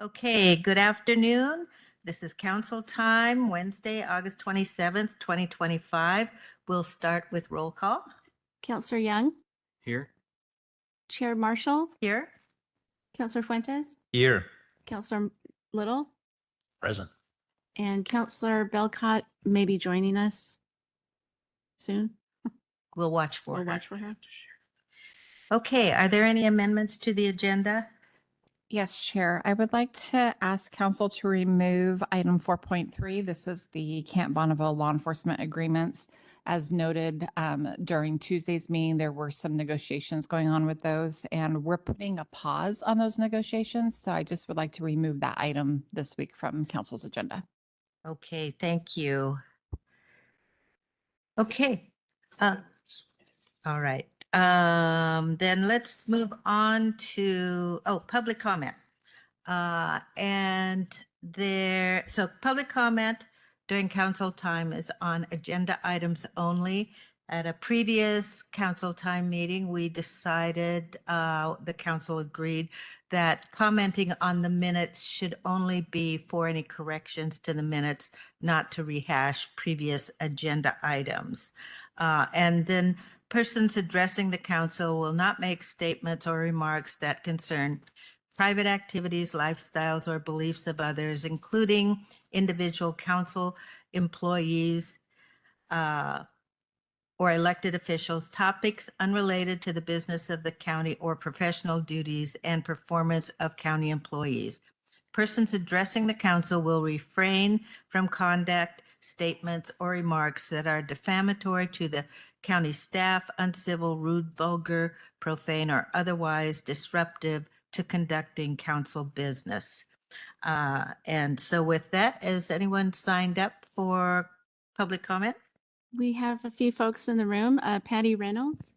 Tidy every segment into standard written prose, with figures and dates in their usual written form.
Okay, good afternoon. This is council time, Wednesday, August 27th, 2025. We'll start with roll call Counselor Young, Here. Chair Marshall, here. Counselor Fuentes, Here. Counselor Little, Present. and Counselor Belcott may be joining us soon. We'll watch for We'll her. watch for her. Okay, are there any amendments to the agenda? Yes, Chair. I would like to ask Council to remove item 4.3. This is the Camp Bonneville law enforcement agreements. As noted during Tuesday's meeting, there were some negotiations going on with those, and we're putting a pause on those negotiations. So I just would like to remove that item this week from Council's agenda. Okay, thank you. Okay. All right. Then let's move on to, public comment. So public comment during council time is on agenda items only. At a previous council time meeting, we decided, the council agreed that commenting on the minutes should only be for any corrections to the minutes, not to rehash previous agenda items. And then persons addressing the council will not make statements or remarks that concern private activities, lifestyles, or beliefs of others, including individual council employees or elected officials, topics unrelated to the business of the county or professional duties and performance of county employees. Persons addressing the council will refrain from conduct, statements, or remarks that are defamatory to the county staff, uncivil, rude, vulgar, profane, or otherwise disruptive to conducting council business. And so with that, is anyone signed up for public comment? We have a few folks in the room. Patty Reynolds.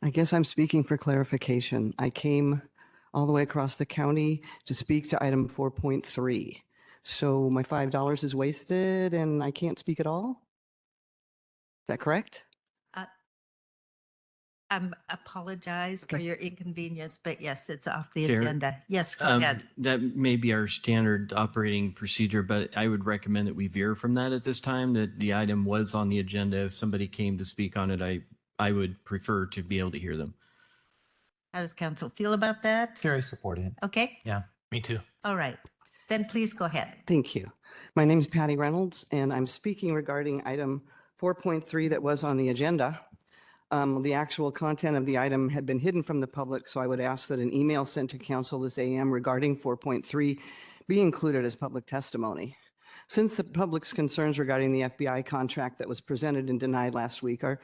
I guess I'm speaking for clarification. I came all the way across the county to speak to item 4.3. So my $5 is wasted and I can't speak at all? Is that correct? I apologize for Okay. your inconvenience, but yes, it's off the Chair, agenda. Yes, go ahead. That may be our standard operating procedure, but I would recommend that we veer from that at this time, that the item was on the agenda. If somebody came to speak on it, I would prefer to be able to hear them. How does council feel about that? Very supported. Okay, Yeah, me too. all right. Then please go ahead. Thank you. My name is Patty Reynolds and I'm speaking regarding item 4.3 that was on the agenda. The actual content of the item had been hidden from the public, so I would ask that an email sent to council this AM regarding 4.3 be included as public testimony. Since the public's concerns regarding the FBI contract that was presented and denied last week are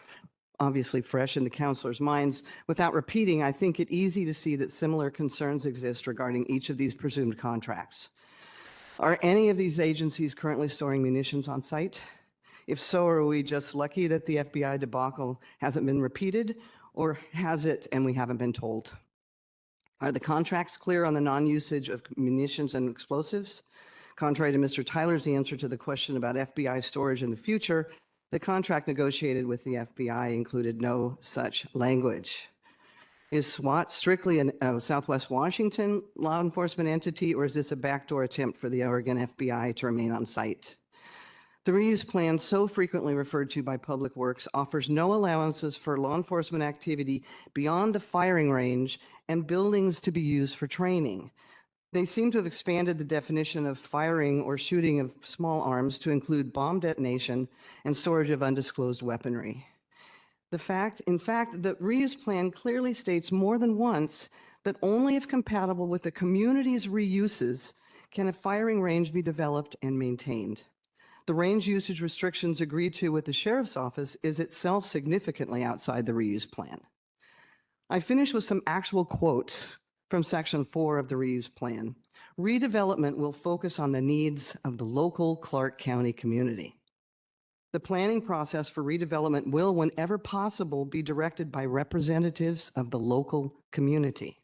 obviously fresh in the councilors' minds, without repeating, I think it easy to see that similar concerns exist regarding each of these presumed contracts. Are any of these agencies currently storing munitions on site? If so, are we just lucky that the FBI debacle hasn't been repeated, or has it and we haven't been told? Are the contracts clear on the non-usage of munitions and explosives? Contrary to Mr. Tyler's answer to the question about FBI storage in the future, the contract negotiated with the FBI included no such language. Is SWAT strictly a Southwest Washington law enforcement entity, or is this a backdoor attempt for the Oregon FBI to remain on site? The reuse plan, so frequently referred to by Public Works, offers no allowances for law enforcement activity beyond the firing range and buildings to be used for training. They seem to have expanded the definition of firing or shooting of small arms to include bomb detonation and storage of undisclosed weaponry. In fact, the reuse plan clearly states more than once that only if compatible with the community's reuses can a firing range be developed and maintained. The range usage restrictions agreed to with the sheriff's office is itself significantly outside the reuse plan. I finish with some actual quotes from section 4 of the reuse plan. Redevelopment will focus on the needs of the local Clark County community. The planning process for redevelopment will, whenever possible, be directed by representatives of the local community.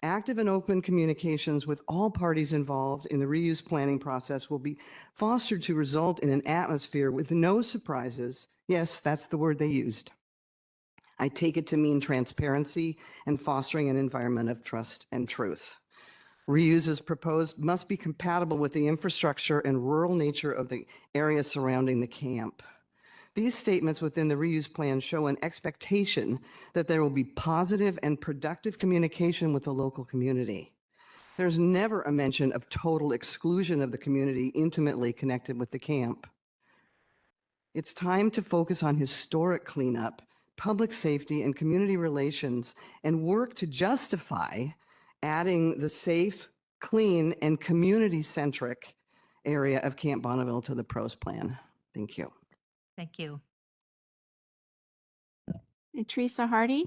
Active and open communications with all parties involved in the reuse planning process will be fostered to result in an atmosphere with no surprises Yes, that's the word they used. I take it to mean transparency and fostering an environment of trust and truth. Reuse as proposed must be compatible with the infrastructure and rural nature of the area surrounding the camp. These statements within the reuse plan show an expectation that there will be positive and productive communication with the local community. There's never a mention of total exclusion of the community intimately connected with the camp. It's time to focus on historic cleanup, public safety, and community relations, and work to justify adding the safe, clean, and community-centric area of Camp Bonneville to the PROS plan. Thank you. Thank you. And Teresa Hardy?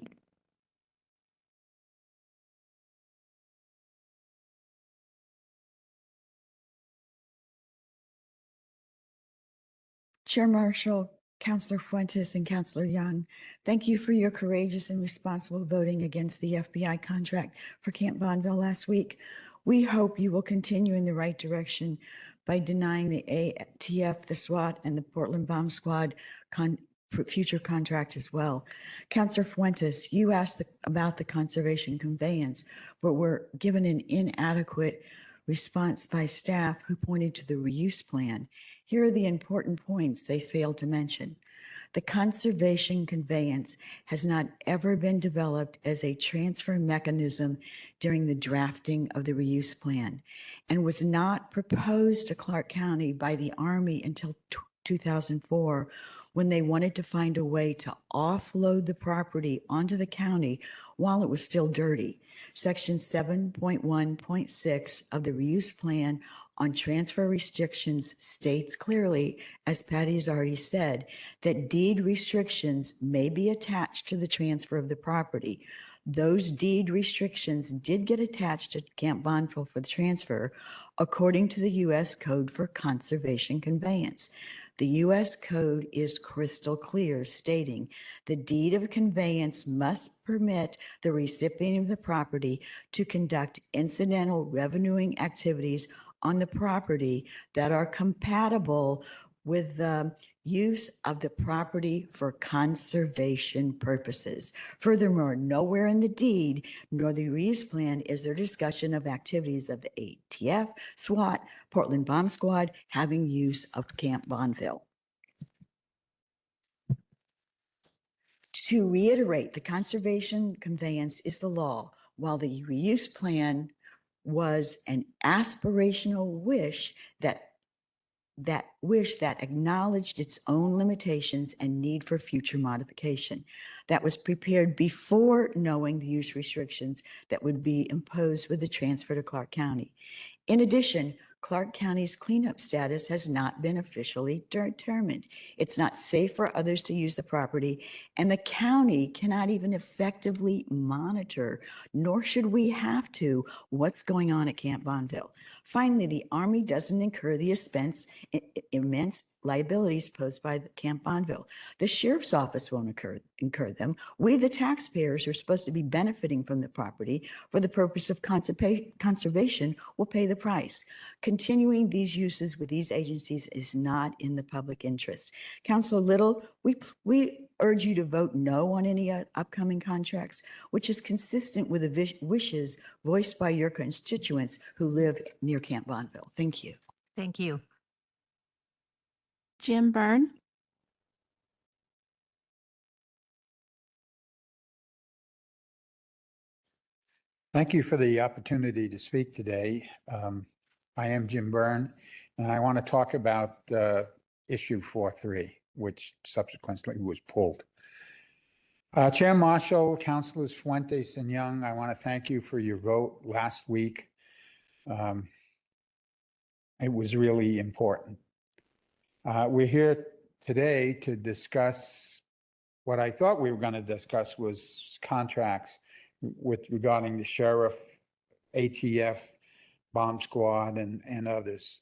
Chair Marshall, Councillor Fuentes, and Councillor Young, thank you for your courageous and responsible voting against the FBI contract for Camp Bonneville last week. We hope you will continue in the right direction by denying the ATF, the SWAT, and the Portland Bomb Squad future contract as well. Councillor Fuentes, you asked about the conservation conveyance, but were given an inadequate response by staff who pointed to the reuse plan. Here are the important points they failed to mention. The conservation conveyance has not ever been developed as a transfer mechanism during the drafting of the reuse plan and was not proposed to Clark County by the Army until 2004, when they wanted to find a way to offload the property onto the county while it was still dirty. Section 7.1.6 of the reuse plan on transfer restrictions states clearly, as Patty has already said, that deed restrictions may be attached to the transfer of the property. Those deed restrictions did get attached to Camp Bonneville for the transfer, according to the U.S. Code for Conservation Conveyance. The U.S. Code is crystal clear, stating the deed of conveyance must permit the recipient of the property to conduct incidental revenuing activities on the property that are compatible with the use of the property for conservation purposes. Furthermore, nowhere in the deed nor the reuse plan is there discussion of activities of the ATF, SWAT, Portland Bomb Squad having use of Camp Bonneville. To reiterate, the conservation conveyance is the law, while the reuse plan was an aspirational wish that acknowledged its own limitations and need for future modification. That was prepared before knowing the use restrictions that would be imposed with the transfer to Clark County. In addition, Clark County's cleanup status has not been officially determined. It's not safe for others to use the property, and the county cannot even effectively monitor, nor should we have to, what's going on at Camp Bonneville. Finally, the Army doesn't incur the immense liabilities posed by the Camp Bonneville. The Sheriff's Office won't incur them. We, the taxpayers who are supposed to be benefiting from the property for the purpose of conservation, will pay the price. Continuing these uses with these agencies is not in the public interest. Councilor Little, we urge you to vote no on any upcoming contracts, which is consistent with the wishes voiced by your constituents who live near Camp Bonneville. Thank you. Thank you. Jim Byrne? Thank you for the opportunity to speak today. I am Jim Byrne, and I want to talk about issue 4.3, which subsequently was pulled. Chair Marshall, Councilors Fuentes and Young, I want to thank you for your vote last week. It was really important. We're here today to discuss what I thought we were going to discuss was contracts regarding the sheriff, ATF, bomb squad, and others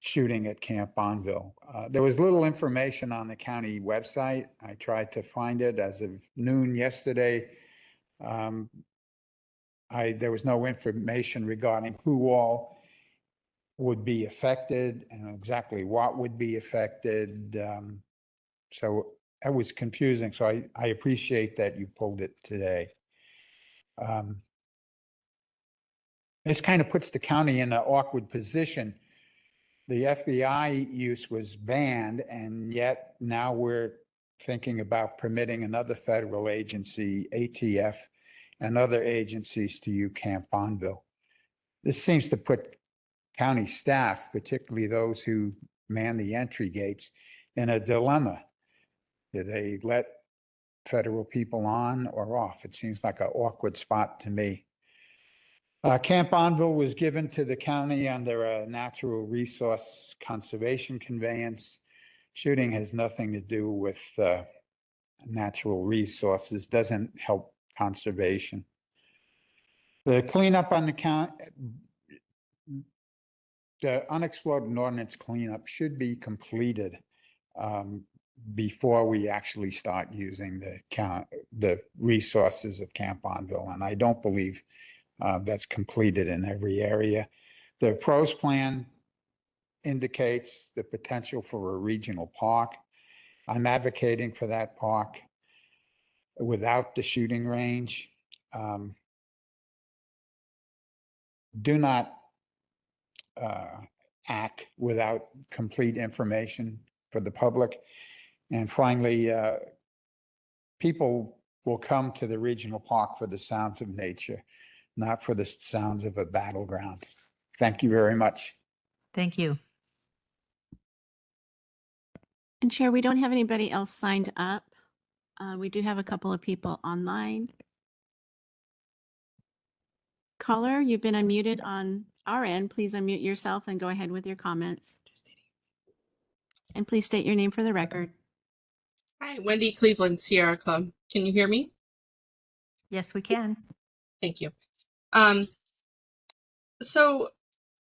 shooting at Camp Bonneville. There was little information on the county website. I tried to find it as of noon yesterday. There was no information regarding who all would be affected and exactly what would be affected. So that was confusing. So I appreciate that you pulled it today. This kind of puts the county in an awkward position. The FBI use was banned, and yet now we're thinking about permitting another federal agency, ATF, and other agencies to use Camp Bonneville. This seems to put county staff, particularly those who man the entry gates, in a dilemma. Do they let federal people on or off? It seems like an awkward spot to me. Camp Bonneville was given to the county under a natural resource conservation conveyance. Shooting has nothing to do with natural resources, doesn't help conservation. The cleanup on the count, the unexploded ordnance cleanup should be completed before we actually start using the resources of Camp Bonneville. And I don't believe that's completed in every area. The pros plan indicates the potential for a regional park. I'm advocating for that park without the shooting range. Do not act without complete information for the public. And finally, people will come to the regional park for the sounds of nature, not for the sounds of a battleground. Thank you very much. Thank you. And Chair, we don't have anybody else signed up. We do have a couple of people online. Caller, you've been unmuted on our end. Please unmute yourself and go ahead with your comments. And please state your name for the record. Hi, Wendy Cleveland, Sierra Club. Can you hear me? Yes, we can. Thank you. So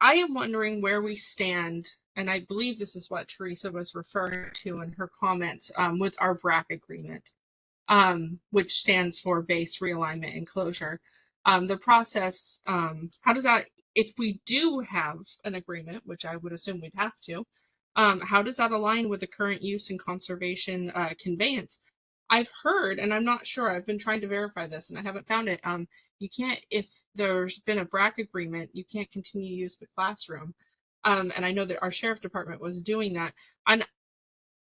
I am wondering where we stand, and I believe this is what Teresa was referring to in her comments with our BRAC agreement, which stands for Base Realignment and Closure. The process, how does that, if we do have an agreement, which I would assume we'd have to, how does that align with the current use and conservation conveyance? I've heard, and I'm not sure, I've been trying to verify this and I haven't found it. You can't, if there's been a BRAC agreement, you can't continue to use the classroom. And I know that our sheriff department was doing that. And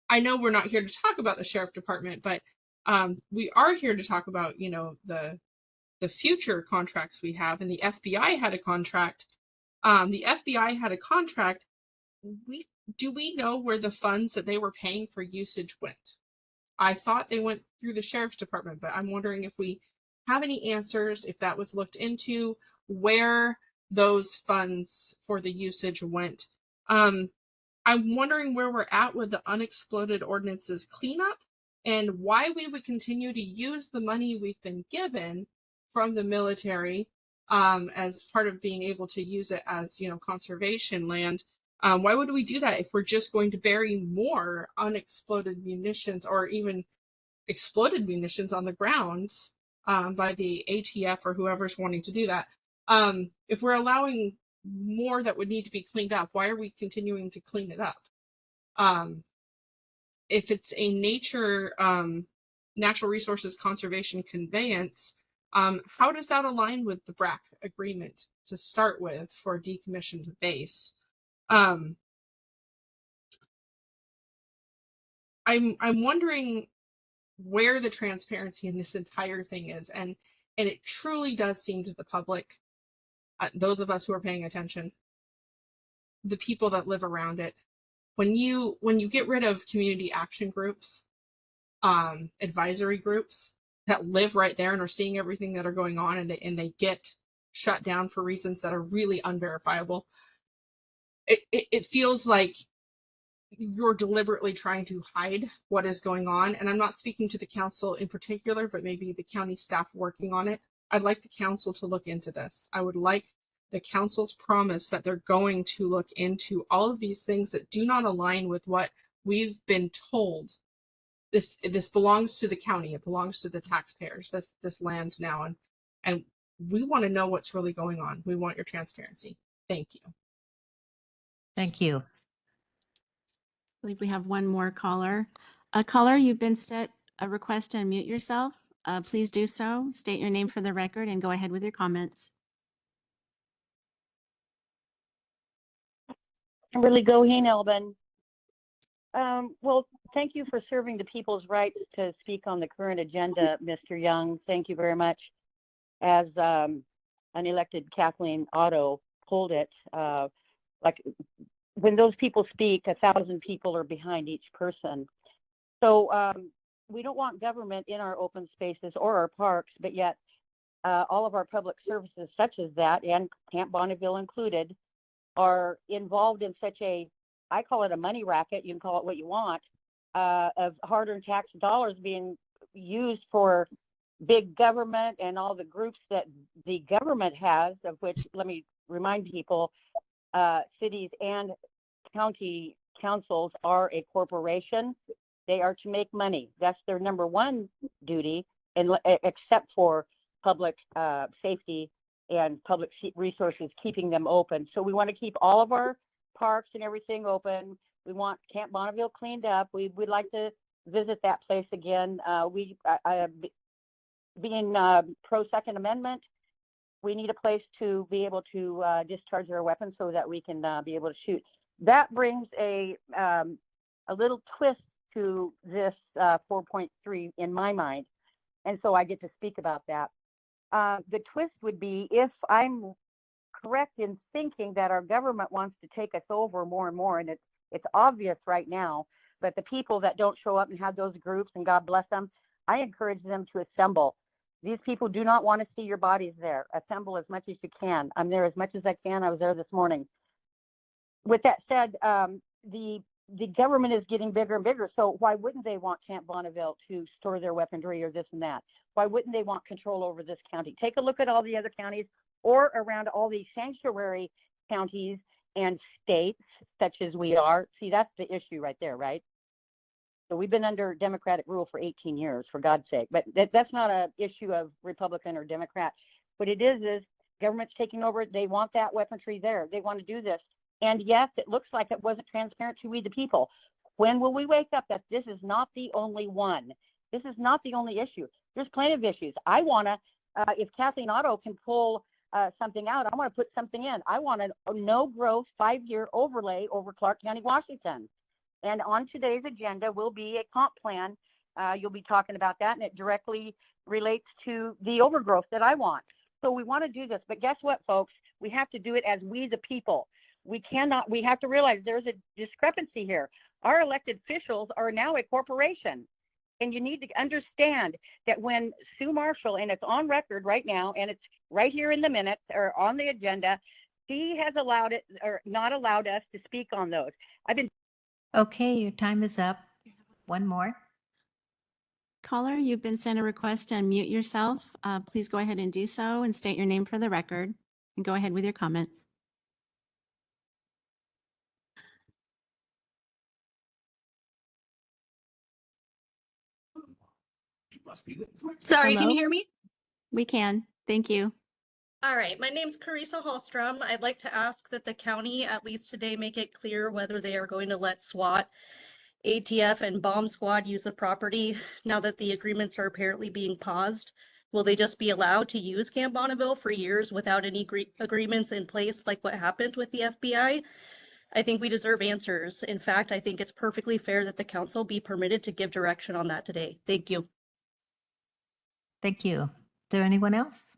I know we're not here to talk about the sheriff department, but we are here to talk about, you know, the future contracts we have. And the FBI had a contract. Do we know where the funds that they were paying for usage went? I thought they went through the sheriff's department, but I'm wondering if we have any answers, if that was looked into, where those funds for the usage went. I'm wondering where we're at with the unexploded ordinances cleanup and why we would continue to use the money we've been given from the military as part of being able to use it as, you know, conservation land. Why would we do that if we're just going to bury more unexploded munitions or even exploded munitions on the grounds by the ATF or whoever's wanting to do that? If we're allowing more that would need to be cleaned up, why are we continuing to clean it up? If it's a natural resources conservation conveyance, how does that align with the BRAC agreement to start with for a decommissioned base? I'm wondering where the transparency in this entire thing is, and it truly does seem to the public, those of us who are paying attention, the people that live around it, when you get rid of community action groups, advisory groups that live right there and are seeing everything that are going on, and they get shut down for reasons that are really unverifiable. It feels like you're deliberately trying to hide what is going on. And I'm not speaking to the council in particular, but maybe the county staff working on it. I'd like the council to look into this. I would like the council's promise that they're going to look into all of these things that do not align with what we've been told. This belongs to the county. It belongs to the taxpayers, this land now. And we want to know what's really going on. We want your transparency. Thank you. Thank you. I believe we have one more caller. Caller, you've been set a request to unmute yourself. Please do so. State your name for the record and go ahead with your comments. Kimberly Goheen, Elbin. Well, thank you for serving the people's rights to speak on the current agenda, Mr. Young. Thank you very much. As unelected Kathleen Otto pulled it, like when those people speak, 1,000 people are behind each person. So we don't want government in our open spaces or our parks, but yet all of our public services such as that, and Camp Bonneville included, are involved in such a, I call it a money racket, you can call it what you want, of hard-earned tax dollars being used for big government and all the groups that the government has, of which, let me remind people, cities and county councils are a corporation. They are to make money. That's their number one duty, and except for public safety and public resources, keeping them open. So we want to keep all of our parks and everything open. We want Camp Bonneville cleaned up. We'd like to visit that place again. Being pro Second Amendment, we need a place to be able to discharge our weapons so that we can be able to shoot. That brings a little twist to this 4.3 in my mind. And so I get to speak about that. The twist would be, if I'm correct in thinking that our government wants to take us over more and more, and it's obvious right now, but the people that don't show up and have those groups, and God bless them, I encourage them to assemble. These people do not want to see your bodies there. Assemble as much as you can. I'm there as much as I can. I was there this morning. With that said, the government is getting bigger and bigger. So why wouldn't they want Camp Bonneville to store their weaponry or this and that? Why wouldn't they want control over this county? Take a look at all the other counties or around all these sanctuary counties and states such as we are. See, that's the issue right there, right? So we've been under Democratic rule for 18 years, for God's sake. But that's not an issue of Republican or Democrat. What it is government's taking over. They want that weaponry there. They want to do this. And yes, it looks like it wasn't transparent to we the people. When will we wake up that this is not the only one? This is not the only issue. There's plenty of issues. I want to, if Kathleen Otto can pull something out, I want to put something in. I want a no growth 5-year overlay over Clark County, Washington. And on today's agenda will be a comp plan. You'll be talking about that, and it directly relates to the overgrowth that I want. So we want to do this, but guess what, folks? We have to do it as we the people. We have to realize there's a discrepancy here. Our elected officials are now a corporation. And you need to understand that when Sue Marshall, and it's on record right now, and it's right here in the minutes or on the agenda, she has allowed it or not allowed us to speak on those. Okay, your time is up. One more. Caller, you've been sent a request to unmute yourself. Please go ahead and do so and state your name for the record and go ahead with your comments. Sorry, can Hello? you hear me? We can. Thank you. All right, my name's Carissa Hallstrom. I'd like to ask that the county, at least today, make it clear whether they are going to let SWAT, ATF, and bomb squad use the property now that the agreements are apparently being paused. Will they just be allowed to use Camp Bonneville for years without any agreements in place like what happened with the FBI? I think we deserve answers. In fact, I think it's perfectly fair that the council be permitted to give direction on that today. Thank you. Thank you. Is there anyone else?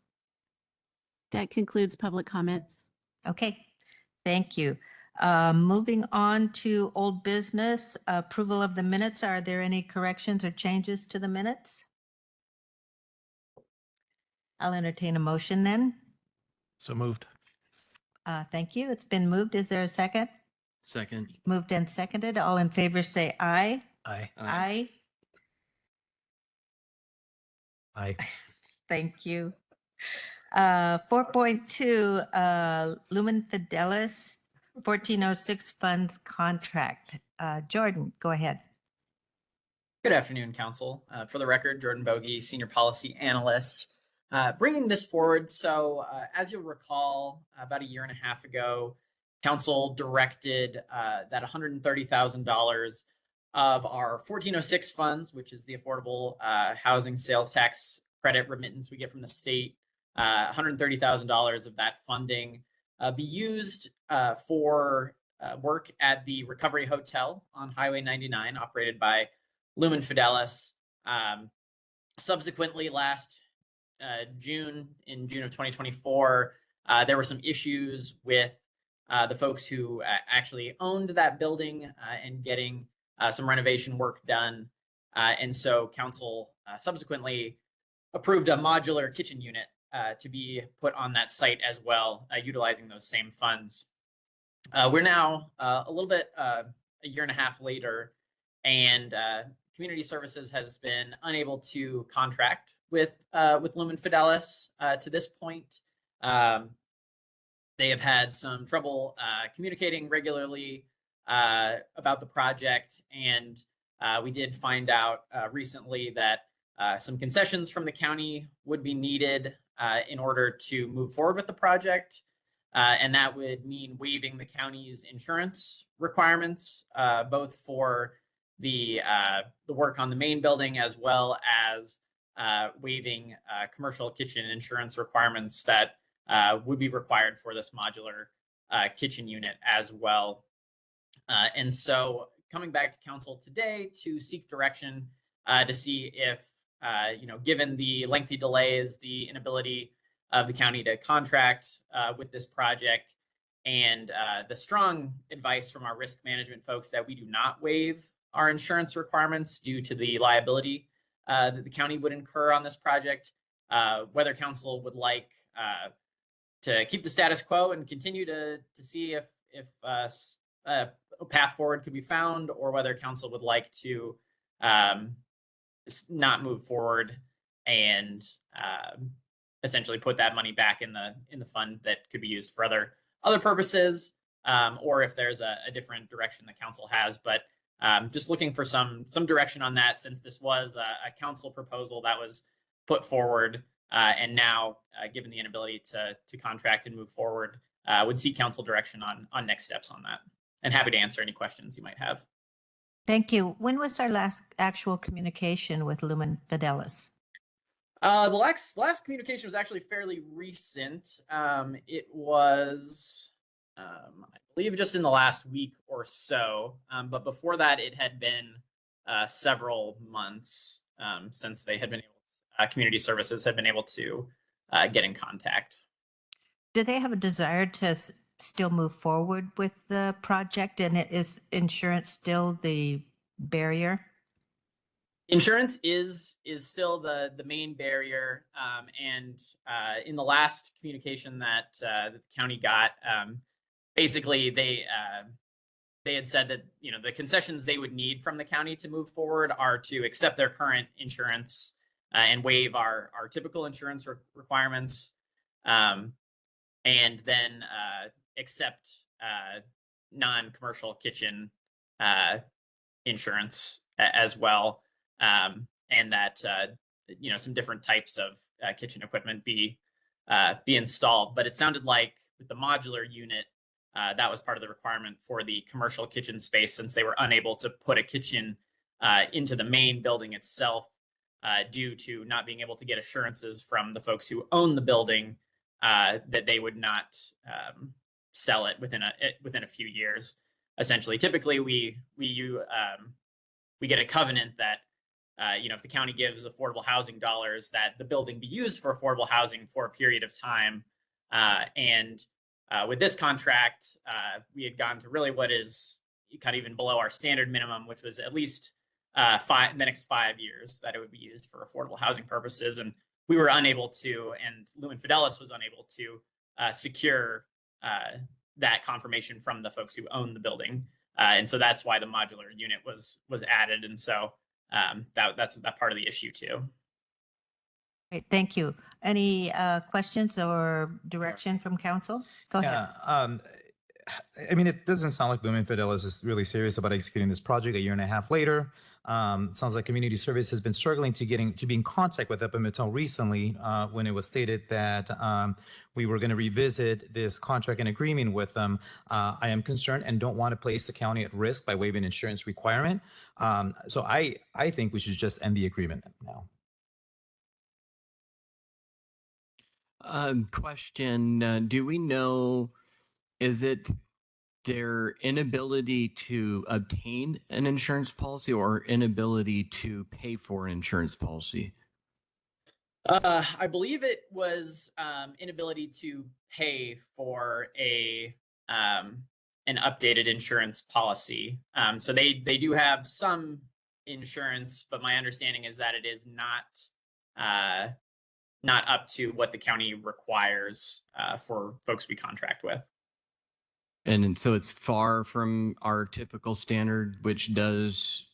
That concludes public comments. Okay, thank you. Moving on to old business, approval of the minutes. Are there any corrections or changes to the minutes? I'll entertain a motion then. So moved. Thank you. It's been moved. Is there a second? Second. Moved and seconded. All in favor say aye. Aye. Aye. Aye. Thank you. 4.2, Lumen Fidelis 1406 funds contract. Jordan, go ahead. Good afternoon, Council. For the record, Jordan Bogie, Senior Policy Analyst. Bringing this forward, so as you'll recall, about a year and a half ago, Council directed that $130,000 of our 1406 funds, which is the affordable housing sales tax credit remittance we get from the state. $130,000 of that funding be used for work at the Recovery Hotel on Highway 99, operated by Lumen Fidelis. Subsequently, last June of 2024, there were some issues with the folks who actually owned that building and getting some renovation work done. And so council subsequently approved a modular kitchen unit to be put on that site as well, utilizing those same funds. We're now a little bit a year and a half later, and Community Services has been unable to contract with Lumen Fidelis to this point. They have had some trouble communicating regularly about the project, and we did find out recently that some concessions from the county would be needed in order to move forward with the project. And that would mean waiving the county's insurance requirements, both for the work on the main building, as well as waiving commercial kitchen insurance requirements that would be required for this modular kitchen unit as well. And so coming back to council today to seek direction to see if, given the lengthy delays, the inability of the county to contract with this project, and the strong advice from our risk management folks that we do not waive our insurance requirements due to the liability that the county would incur on this project, whether council would like to keep the status quo and continue to see if a path forward could be found, or whether council would like to not move forward and essentially put that money back in the fund that could be used for other purposes, or if there's a different direction the council has. But just looking for some direction on that, since this was a council proposal that was put forward, and now given the inability to contract and move forward, would seek council direction on next steps on that. And happy to answer any questions you might have. Thank you. When was our last actual communication with Lumen Fidelis? The last communication was actually fairly recent. It was, I believe, just in the last week or so. But before that, it had been several months since they had been able, Community Services had been able to get in contact. Do they have a desire to still move forward with the project, and is insurance still the barrier? Insurance is still the main barrier, and in the last communication that the county got, basically they had said that the concessions they would need from the county to move forward are to accept their current insurance and waive our typical insurance requirements, and then accept non-commercial kitchen insurance as well. And that some different types of kitchen equipment be installed. But it sounded like with the modular unit, that was part of the requirement for the commercial kitchen space, since they were unable to put a kitchen into the main building itself due to not being able to get assurances from the folks who own the building that they would not sell it within a few years. Essentially, typically we get a covenant that if the county gives affordable housing dollars, that the building be used for affordable housing for a period of time. And with this contract, we had gone to really what is kind of even below our standard minimum, which was at least the next 5 years that it would be used for affordable housing purposes. And we were unable to, and Lumen Fidelis was unable to secure that confirmation from the folks who own the building. And so that's why the modular unit was added. And so that's that part of the issue too. Great, thank you. Any questions or direction from council? Go ahead. Yeah, I mean, it doesn't sound like Lumen Fidelis is really serious about executing this project a year and a half later. It sounds like community service has been struggling to be in contact with up until recently, when it was stated that we were going to revisit this contract and agreement with them. I am concerned and don't want to place the county at risk by waiving insurance requirement. So I think we should just end the agreement now. Question, do we know, is it their inability to obtain an insurance policy or inability to pay for an insurance policy? I believe it was inability to pay for an updated insurance policy. So they do have some insurance, but my understanding is that it is not up to what the county requires for folks we contract with. And so it's far from our typical standard, which does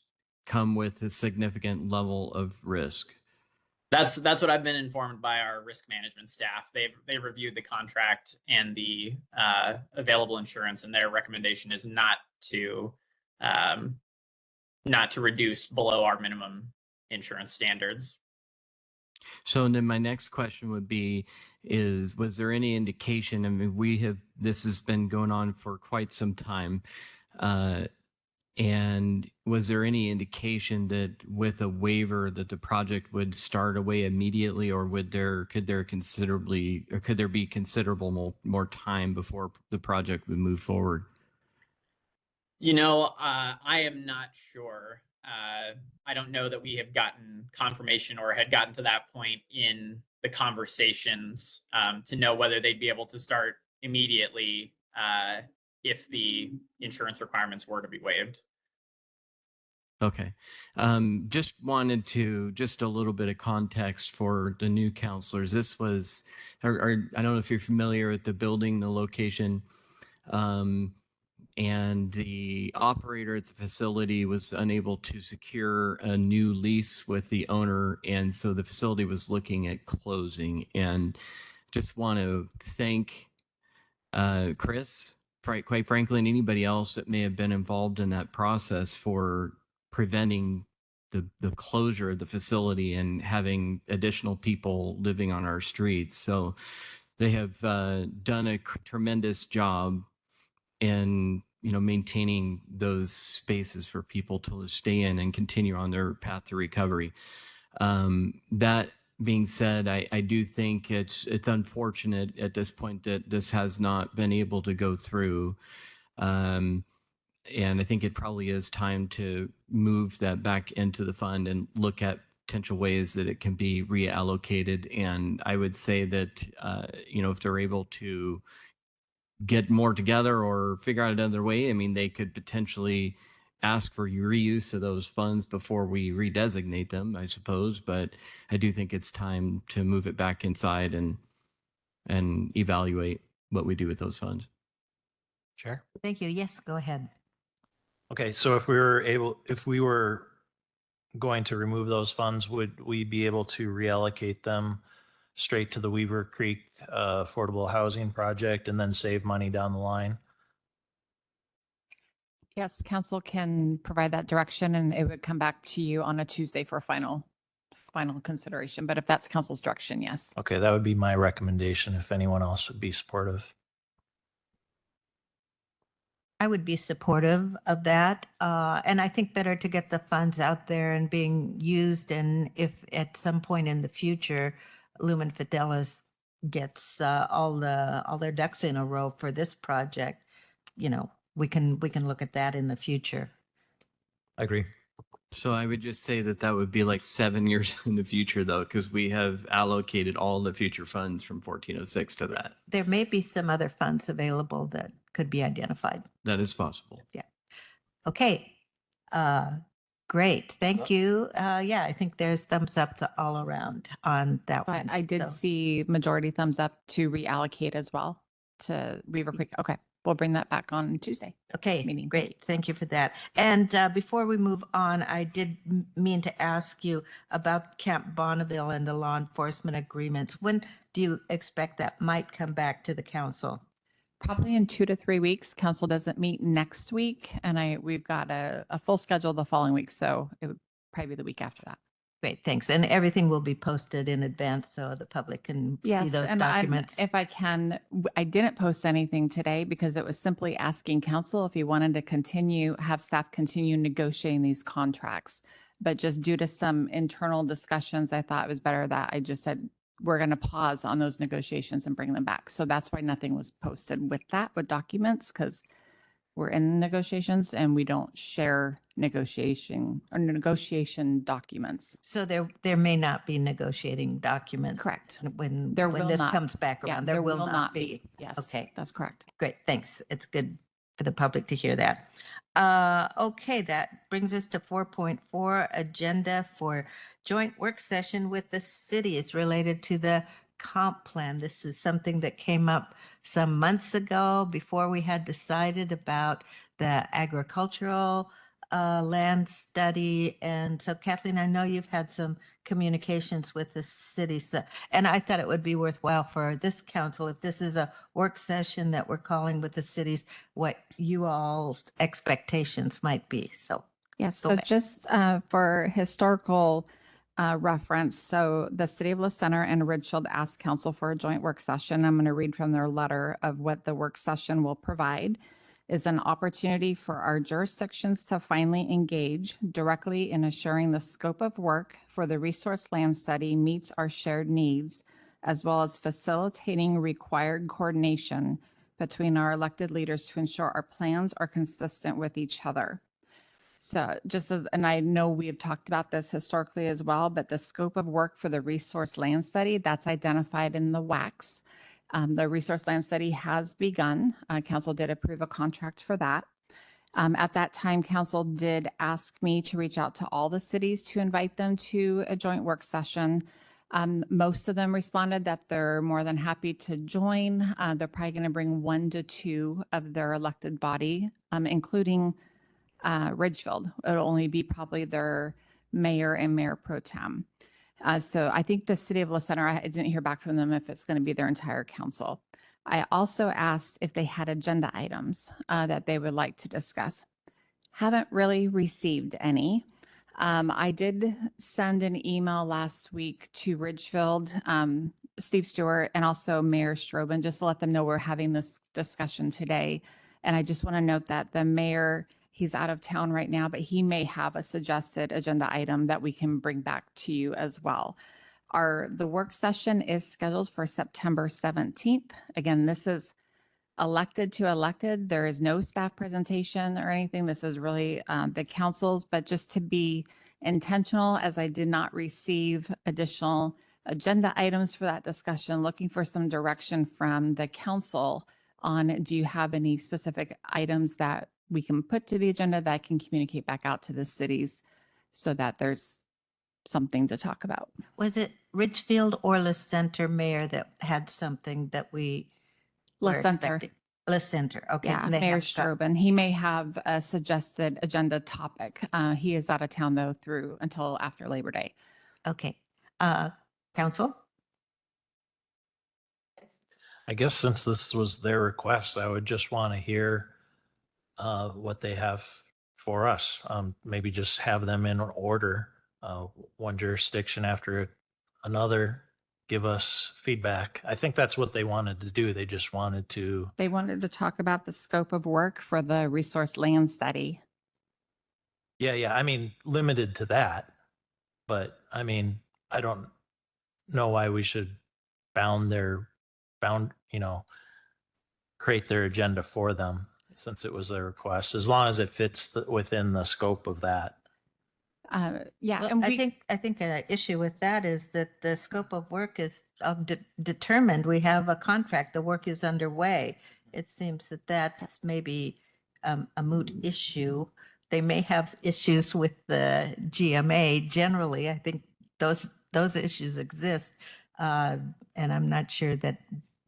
come with a significant level of risk. That's what I've been informed by our risk management staff. They've reviewed the contract and the available insurance, and their recommendation is not to reduce below our minimum insurance standards. So then my next question would be, was there any indication, I mean, this has been going on for quite some time, and was there any indication that with a waiver that the project would start away immediately, or could there be considerable more time before the project would move forward? I am not sure. I don't know that we have gotten confirmation or had gotten to that point in the conversations to know whether they'd be able to start immediately if the insurance requirements were to be waived. Okay. Just wanted to, just a little bit of context for the new counselors. This was, or I don't know if you're familiar with the building, the location, and the operator at the facility was unable to secure a new lease with the owner. And so the facility was looking at closing. And just want to thank Chris, quite frankly, and anybody else that may have been involved in that process for preventing the closure of the facility and having additional people living on our streets. So they have done a tremendous job in maintaining those spaces for people to stay in and continue on their path to recovery. That being said, I do think it's unfortunate at this point that this has not been able to go through. And I think it probably is time to move that back into the fund and look at potential ways that it can be reallocated. And I would say that, if they're able to get more together or figure out another way, I mean, they could potentially ask for reuse of those funds before we redesignate them, I suppose. But I do think it's time to move it back inside and evaluate what we do with those funds. Chair? Thank you. Yes, go ahead. Okay, so if we were going to remove those funds, would we be able to reallocate them straight to the Weaver Creek affordable housing project and then save money down the line? Yes, council can provide that direction and it would come back to you on a Tuesday for final consideration. But if that's council's direction, yes. Okay, that would be my recommendation if anyone else would be supportive. I would be supportive of that. And I think better to get the funds out there and being used. And if at some point in the future, Lumen Fidelis gets all their ducks in a row for this project, we can look at that in the future. I agree. So I would just say that would be like 7 years in the future, though, because we have allocated all the future funds from 1406 to that. There may be some other funds available that could be identified. That is possible. Yeah. Okay. Great. Thank you. Yeah, I think there's thumbs up to all around on that But one. I did So, see majority thumbs up to reallocate as well to Weaver Creek. Okay, we'll bring that back on Tuesday. Okay, meeting. great. Thank you for that. And before we move on, I did mean to ask you about Camp Bonneville and the law enforcement agreements. When do you expect that might come back to the council? Probably in 2 to 3 weeks. Council doesn't meet next week, and we've got a full schedule the following week, so it would probably be the week after that. Great, thanks. And everything will be posted in advance so the public can see Yes, those and documents. if I can, I didn't post anything today because it was simply asking council if you wanted to have staff continue negotiating these contracts. But just due to some internal discussions, I thought it was better that I just said, we're going to pause on those negotiations and bring them back. So that's why nothing was posted with documents, because we're in negotiations and we don't share negotiation documents. So there may not be negotiating documents. Correct. When There will this not. comes back Yeah, around, there will not be. Yes. Okay. That's correct. Great, thanks. It's good for the public to hear that. Okay, that brings us to 4.4, agenda for joint work session with the city. It's related to the comp plan. This is something that came up some months ago before we had decided about the agricultural land study. And so Kathleen, I know you've had some communications with the city. So, and I thought it would be worthwhile for this council, if this is a work session that we're calling with the cities, what you all's expectations might be. So Yes, Go so ahead. just for historical reference, so the City of La Center and Ridgefield asked council for a joint work session. I'm going to read from their letter of what the work session will provide is an opportunity for our jurisdictions to finally engage directly in assuring the scope of work for the resource land study meets our shared needs, as well as facilitating required coordination between our elected leaders to ensure our plans are consistent with each other. So and I know we have talked about this historically as well, but the scope of work for the resource land study that's identified in the WACs. The resource land study has begun. Council did approve a contract for that. At that time, council did ask me to reach out to all the cities to invite them to a joint work session. Most of them responded that they're more than happy to join. They're probably going to bring 1 to 2 of their elected body, including Ridgefield. It'll only be probably their mayor and mayor pro tem. So I think the city of La Center, I didn't hear back from them if it's going to be their entire council. I also asked if they had agenda items that they would like to discuss. Haven't really received any. I did send an email last week to Ridgefield, Steve Stewart, and also Mayor Strobin, just to let them know we're having this discussion today. And I just want to note that the mayor, he's out of town right now, but he may have a suggested agenda item that we can bring back to you as well. The work session is scheduled for September 17th. Again, this is elected to elected. There is no staff presentation or anything. This is really the council's, but just to be intentional, as I did not receive additional agenda items for that discussion, looking for some direction from the council on, do you have any specific items that we can put to the agenda that I can communicate back out to the cities so that there's something to talk about. Was it Ridgefield or La Center mayor that had something that we La were Center. expecting? La Center, okay. Yeah, and they Mayor have got- Strobin. He may have a suggested agenda topic. He is out of town though until after Labor Day. Okay. Council? I guess since this was their request, I would just want to hear what they have for us. Maybe just have them in order, one jurisdiction after another, give us feedback. I think that's what they wanted to do. They just wanted to. They wanted to talk about the scope of work for the resource land study. Yeah. I mean, limited to that. But I mean, I don't know why we should create their agenda for them since it was their request, as long as it fits within the scope of that. Yeah, Well, and I think an issue with that is that the scope of work is determined. We have a contract. The work is underway. It seems that that's maybe a moot issue. They may have issues with the GMA generally. I think those issues exist, and I'm not sure that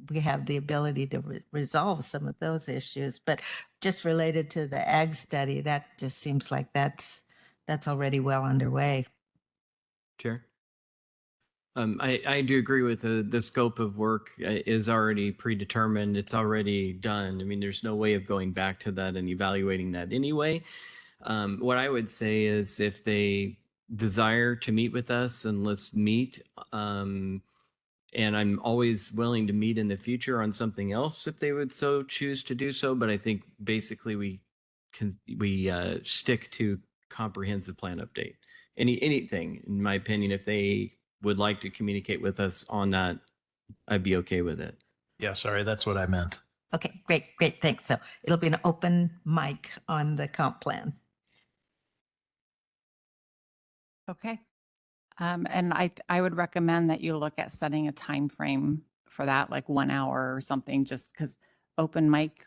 we have the ability to resolve some of those issues. But just related to the ag study, that just seems like that's already well underway. Chair? I do agree with the scope of work is already predetermined. It's already done. I mean, there's no way of going back to that and evaluating that anyway. What I would say is if they desire to meet with us, and let's meet. And I'm always willing to meet in the future on something else if they would so choose to do so. But I think basically we stick to comprehensive plan update. Anything, in my opinion, if they would like to communicate with us on that, I'd be okay with it. Yeah, sorry, that's what I meant. Okay, great, thanks. So it'll be an open mic on the comp plan. Okay. And I would recommend that you look at setting a time frame for that, like 1 hour or something, just because open mic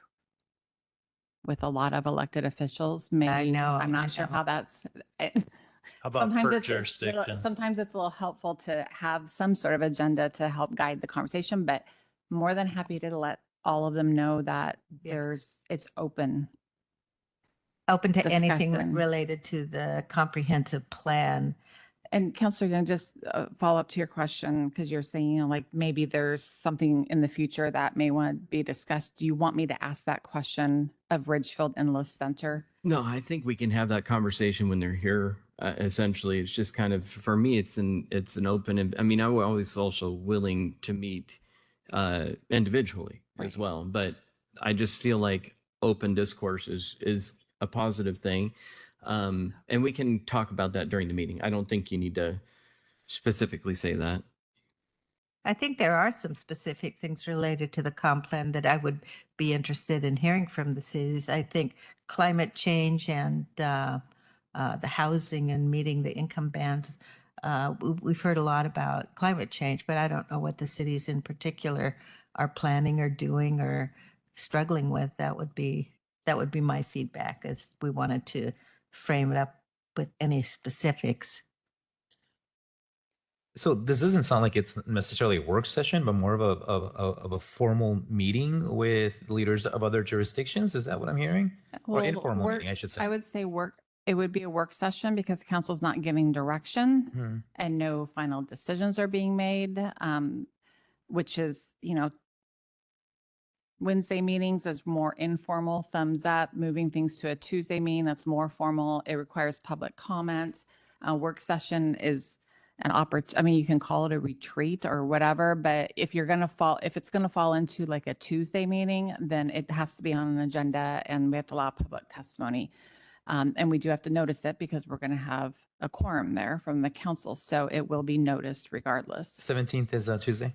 with a lot of elected officials, maybe, know, I'm I not sure know. how that's. How about Sometimes per it's a little- jurisdiction? Sometimes it's a little helpful to have some sort of agenda to help guide the conversation, but more than happy to let all of them know that Yeah. it's open. Open to anything Discussion. related to the comprehensive plan. And Counselor Young, just follow up to your question, because you're saying, you know, like maybe there's something in the future that may want to be discussed. Do you want me to ask that question of Ridgefield Endless Center? No, I think we can have that conversation when they're here. Essentially, it's just kind of, for me, it's an open. I mean, I was always also willing to meet individually as well, but I just feel like open discourse is a positive thing. And we can talk about that during the meeting. I don't think you need to specifically say that. I think there are some specific things related to the comp plan that I would be interested in hearing from the cities. I think climate change and the housing and meeting the income bands. We've heard a lot about climate change, but I don't know what the cities in particular are planning or doing or struggling with. That would be my feedback, if we wanted to frame it up with any specifics. So this doesn't sound like it's necessarily a work session, but more of a formal meeting with leaders of other jurisdictions. Is that what I'm hearing? Or Well, informal work- meeting, I should say. I would say it would be a work session because council's not giving direction Mhm. and no final decisions are being made, which is, you know, Wednesday meetings is more informal, thumbs up, moving things to a Tuesday meeting that's more formal. It requires public comment. A work session is an I mean, you can call it a retreat or whatever, but if it's going to fall into like a Tuesday meeting, then it has to be on an agenda and we have to allow public testimony. And we do have to notice it because we're going to have a quorum there from the council. So it will be noticed regardless. 17th is Tuesday?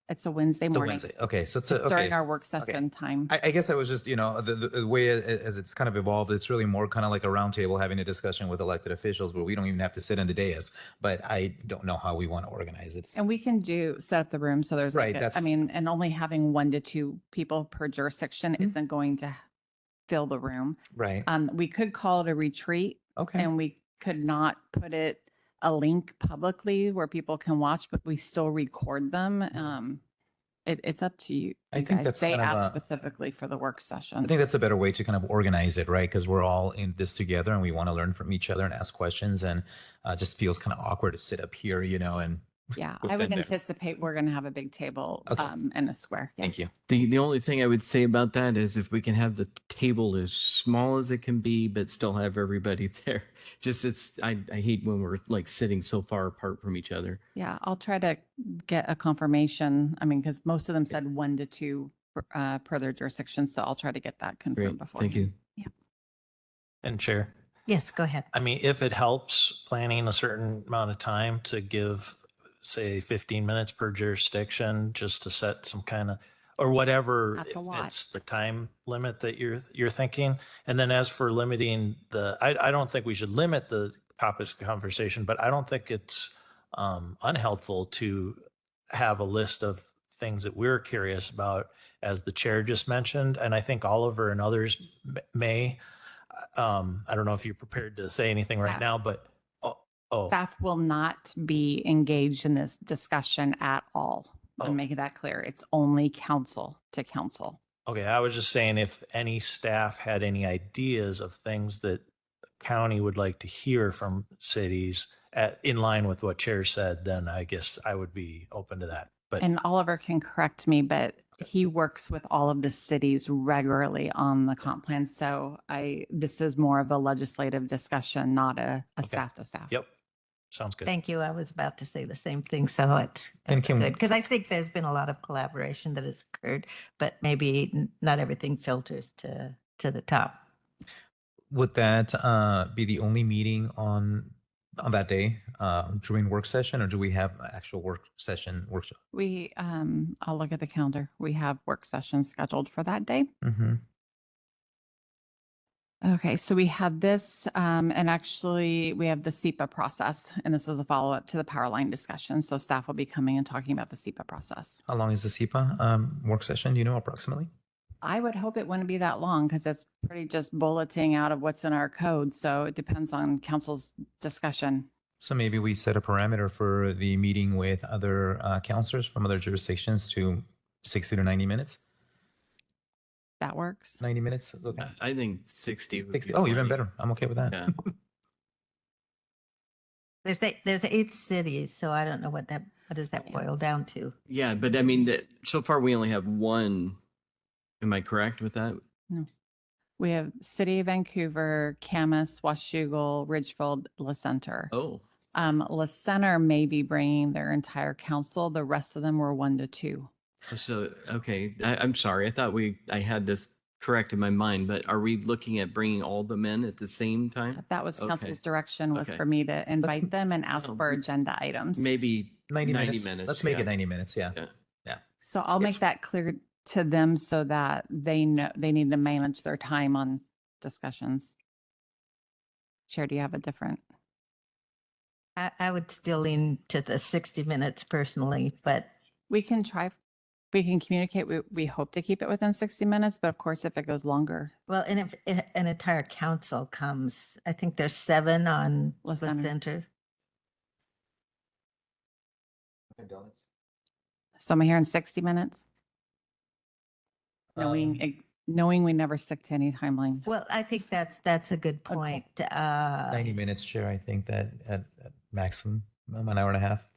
It's a Wednesday It's a morning. Wednesday. Okay, so it's During okay. our work session time. I guess I was just, you know, the way as it's kind of evolved, it's really more kind of like a roundtable having a discussion with elected officials where we don't even have to sit in the dais, but I don't know how we want to organize it. And we can set up the room. So there's Right, like, that's- and only having 1 to 2 people per jurisdiction isn't going to fill the room. Right. We could call it a retreat. Okay. And we could not put a link publicly where people can watch, but we still record them. It's up to you. I you think guys. that's They kind of asked a- specifically for the work session. I think that's a better way to kind of organize it, right? Because we're all in this together and we want to learn from each other and ask questions, and just feels kind of awkward to sit up here, you know, and Yeah, We've I would been there. anticipate we're going to have a big table Okay. and a square. thank Yes. you. The only thing I would say about that is if we can have the table as small as it can be, but still have everybody there. Just I hate when we're like sitting so far apart from each other. Yeah, I'll try to get a confirmation. I mean, because most of them said 1 to 2 per their jurisdiction. So I'll try to get that Great, confirmed before. thank you. And Chair, Yes, go ahead. I mean, if it helps planning a certain amount of time to give, say, 15 minutes per jurisdiction, just to set some kind of, or whatever, That's a if lot. it's the time limit that you're thinking. And then as for limiting I don't think we should limit the topics of conversation, but I don't think it's unhelpful to have a list of things that we're curious about, as the chair just mentioned. And I think Oliver and others may. I don't know if you're prepared to say anything right Staff. now, but oh, Staff will not be engaged in this discussion at all. Oh. I'm making that clear. It's only council to council. okay. I was just saying if any staff had any ideas of things that county would like to hear from cities in line with what Chair said, then I guess I would be open to that. But And Oliver can correct me, but he works with all of the cities regularly on the comp plan. So this is more of a legislative discussion, not a Okay. staff to staff. yep, sounds good. Thank you. I was about to say the same thing, so it's And can- good. Because I think there's been a lot of collaboration that has occurred, but maybe not everything filters to the top. Would that be the only meeting on that day during work session, or do we have an actual workshop? I'll look at the calendar. We have work sessions scheduled for that day. Mm-hmm. Okay, so we have this, and actually we have the SEPA process, and this is a follow-up to the power line discussion. So staff will be coming and talking about the SEPA process. How long is the SEPA work session? Do you know approximately? I would hope it wouldn't be that long because it's pretty just bulleting out of what's in our code. So it depends on council's discussion. So maybe we set a parameter for the meeting with other counselors from other jurisdictions to 60 to 90 minutes. That works. 90 minutes. is Okay. I think 60 would 60. be Oh, even fine. better. I'm okay with that. Yeah. There's 8 cities, so I don't know what does that boil down to? Yeah, but I mean, so far we only have one. Am I correct with that? We have City of Vancouver, Camas, Washougal, Ridgefield, La Center. Oh, La Center may be bringing their entire council. The rest of them were 1 to 2. so, okay. I'm sorry. I thought I had this correct in my mind, but are we looking at bringing all the men at the same time? That was Okay. council's direction was Okay. for me to invite them and ask Oh, for agenda items. Maybe 90 minutes. minutes. Let's make yeah. it 90 minutes. Yeah. Yeah. So I'll make It's- that clear to them so that they know they need to manage their time on discussions. Chair, do you have a different? I would still lean to the 60 minutes personally, but We can communicate. We hope to keep it within 60 minutes, but of course, if it goes longer, well, and if an entire council comes, I think there's 7 on La the Center. center. so I'm hearing 60 minutes. Knowing we never stick to any timeline. Well, I think that's a good point. 90 minutes, Chair. I think that at maximum, an hour and a half.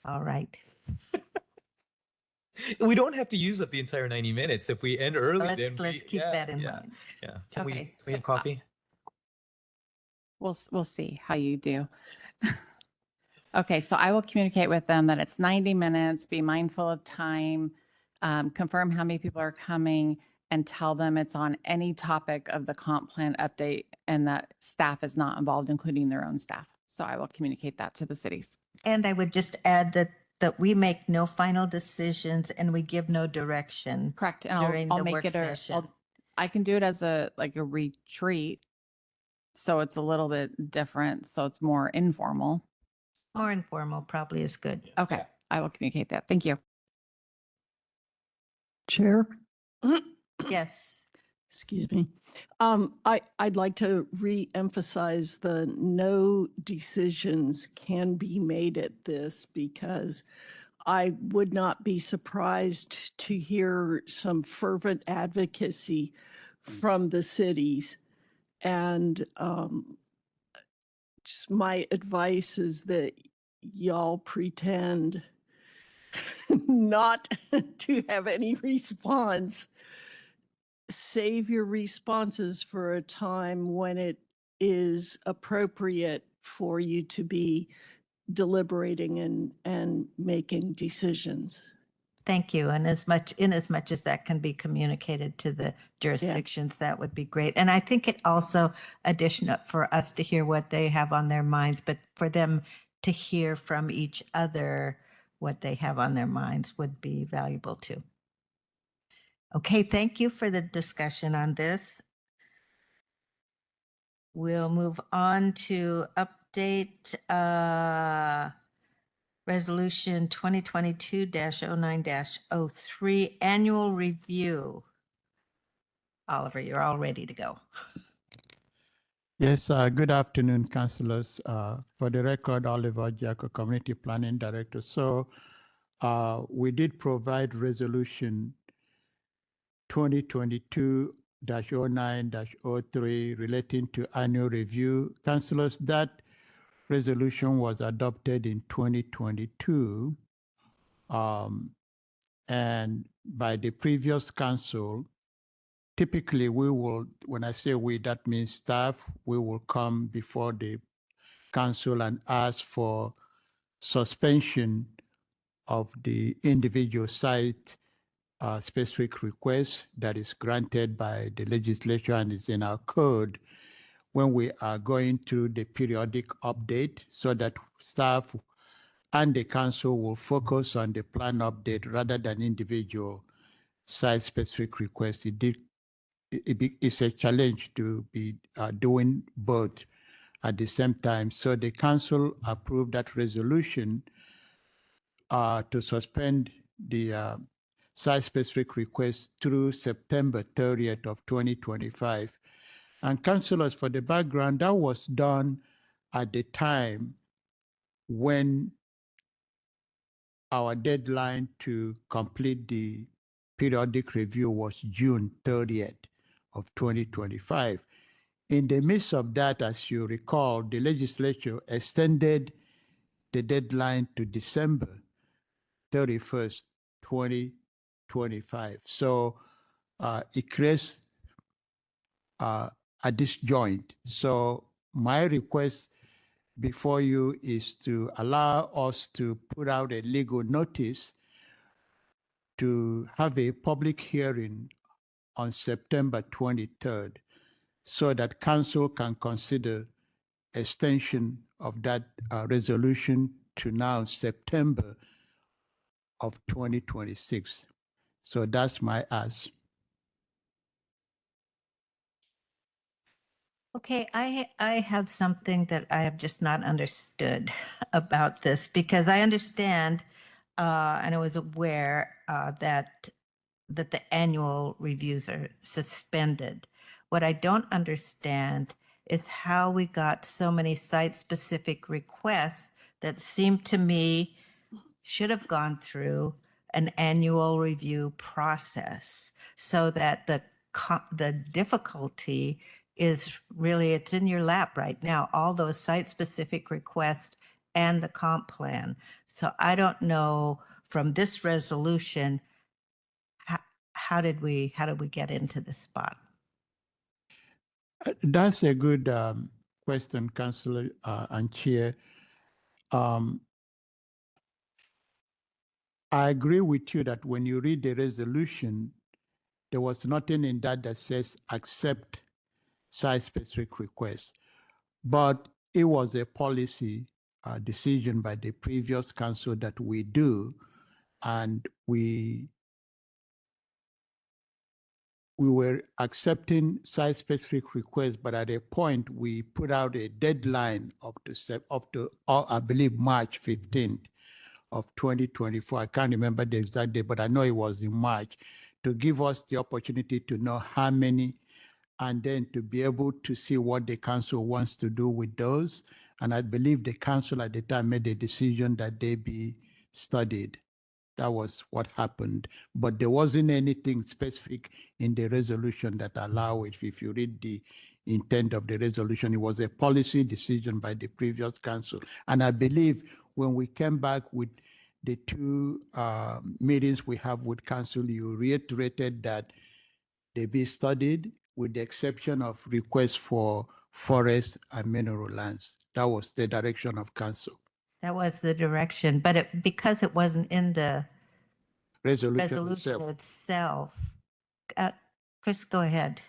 All right. We don't have to use up the entire 90 minutes. If we end early, then Let's keep that in mind. Yeah. Can Okay, we so, have coffee? We'll see how you do. Okay, so I will communicate with them that it's 90 minutes, be mindful of time, confirm how many people are coming, and tell them it's on any topic of the comp plan update and that staff is not involved, including their own staff. So I will communicate that to the cities. And I would just add that we make no final decisions and we give no direction. Correct. And During I'll the make work it session. I can do it as a retreat. So it's a little bit different. So it's more informal. More informal probably is good. Okay. I will communicate that. Thank you. Chair, Yes. excuse me. I'd like to re-emphasize the no decisions can be made at this because I would not be surprised to hear some fervent advocacy from the cities. And just my advice is that y'all pretend not to have any response. Save your responses for a time when it is appropriate for you to be deliberating and making decisions. Thank you. And as much as that can be communicated to the jurisdictions, that would be great. And I think it also additional for us to hear what they have on their minds, but for them to hear from each other what they have on their minds would be valuable too. Okay, thank you for the discussion on this. We'll move on to update Resolution 2022-09-03 Annual Review. Oliver, you're all ready to go. Yes, good afternoon, councillors. For the record, Oliver Jacko, Community Planning Director. So we did provide resolution 2022-09-03 relating to annual review. Councillors, that resolution was adopted in 2022. And by the previous council, typically we will, when I say we, that means staff, we will come before the council and ask for suspension of the individual site specific request that is granted by the legislature and is in our code when we are going through the periodic update, so that staff and the council will focus on the plan update rather than individual site-specific requests. It's a challenge to be doing both at the same time. So the council approved that resolution to suspend the site-specific requests through September 30th of 2025. And councilors, for the background, that was done at the time when our deadline to complete the periodic review was June 30th of 2025. In the midst of that, as you recall, the legislature extended the deadline to December 31st, 2025. So it creates a disjoint. So my request before you is to allow us to put out a legal notice to have a public hearing on September 23rd, so that council can consider extension of that resolution to now September of 2026. So that's my ask. Okay, I have something that I have just not understood about this, because I understand and I was aware that the annual reviews are suspended. What I don't understand is how we got so many site-specific requests that seem to me should have gone through an annual review process, so that the difficulty is really, it's in your lap right now, all those site-specific requests and the comp plan. So I don't know from this resolution, how did we get into this spot? That's a good question, Councillor and Chair. I agree with you that when you read the resolution, there was nothing in that that says accept site-specific requests. But it was a policy decision by the previous council that we do, and we were accepting site-specific requests, but at a point we put out a deadline up to I believe March 15th of 2024. I can't remember the exact date, but I know it was in March, to give us the opportunity to know how many, and then to be able to see what the council wants to do with those. And I believe the council at the time made a decision that they be studied. That was what happened. But there wasn't anything specific in the resolution that allow it. If you read the intent of the resolution, it was a policy decision by the previous council. And I believe when we came back with the two meetings we have with council, you reiterated that they be studied with the exception of requests for forest and mineral lands. That was the direction of council. That was the direction, but because it wasn't in the Resolution itself. Chris, go ahead.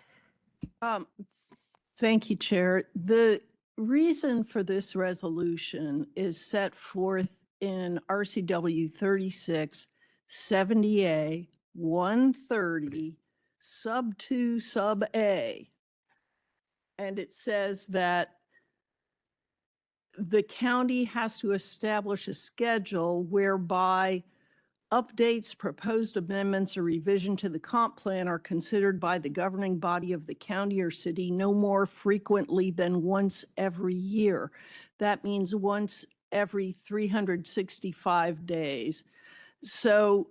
Thank you, Chair. The reason for this resolution is set forth in RCW 36 70A 130 sub 2 sub A. And it says that the county has to establish a schedule whereby updates, proposed amendments, or revision to the comp plan are considered by the governing body of the county or city no more frequently than once every year. That means once every 365 days. So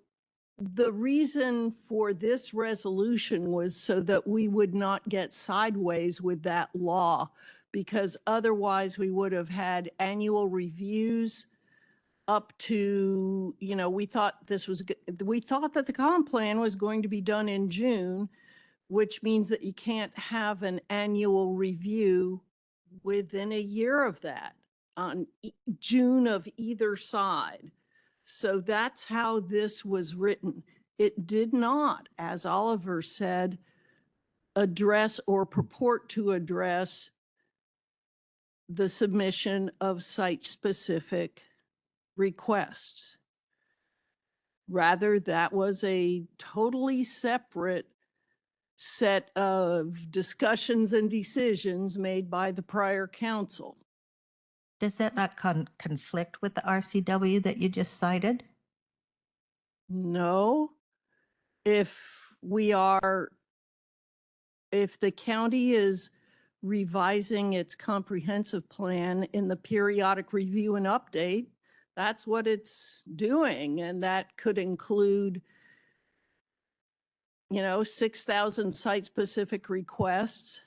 the reason for this resolution was so that we would not get sideways with that law, because otherwise we would have had annual reviews up to, we thought we thought that the comp plan was going to be done in June, which means that you can't have an annual review within a year of that on June of either side. So that's how this was written. It did not, as Oliver said, address or purport to address the submission of site-specific requests. Rather, that was a totally separate set of discussions and decisions made by the prior council. Does that not conflict with the RCW that you just cited? No. If the county is revising its comprehensive plan in the periodic review and update, that's what it's doing. And that could include 6,000 site-specific requests,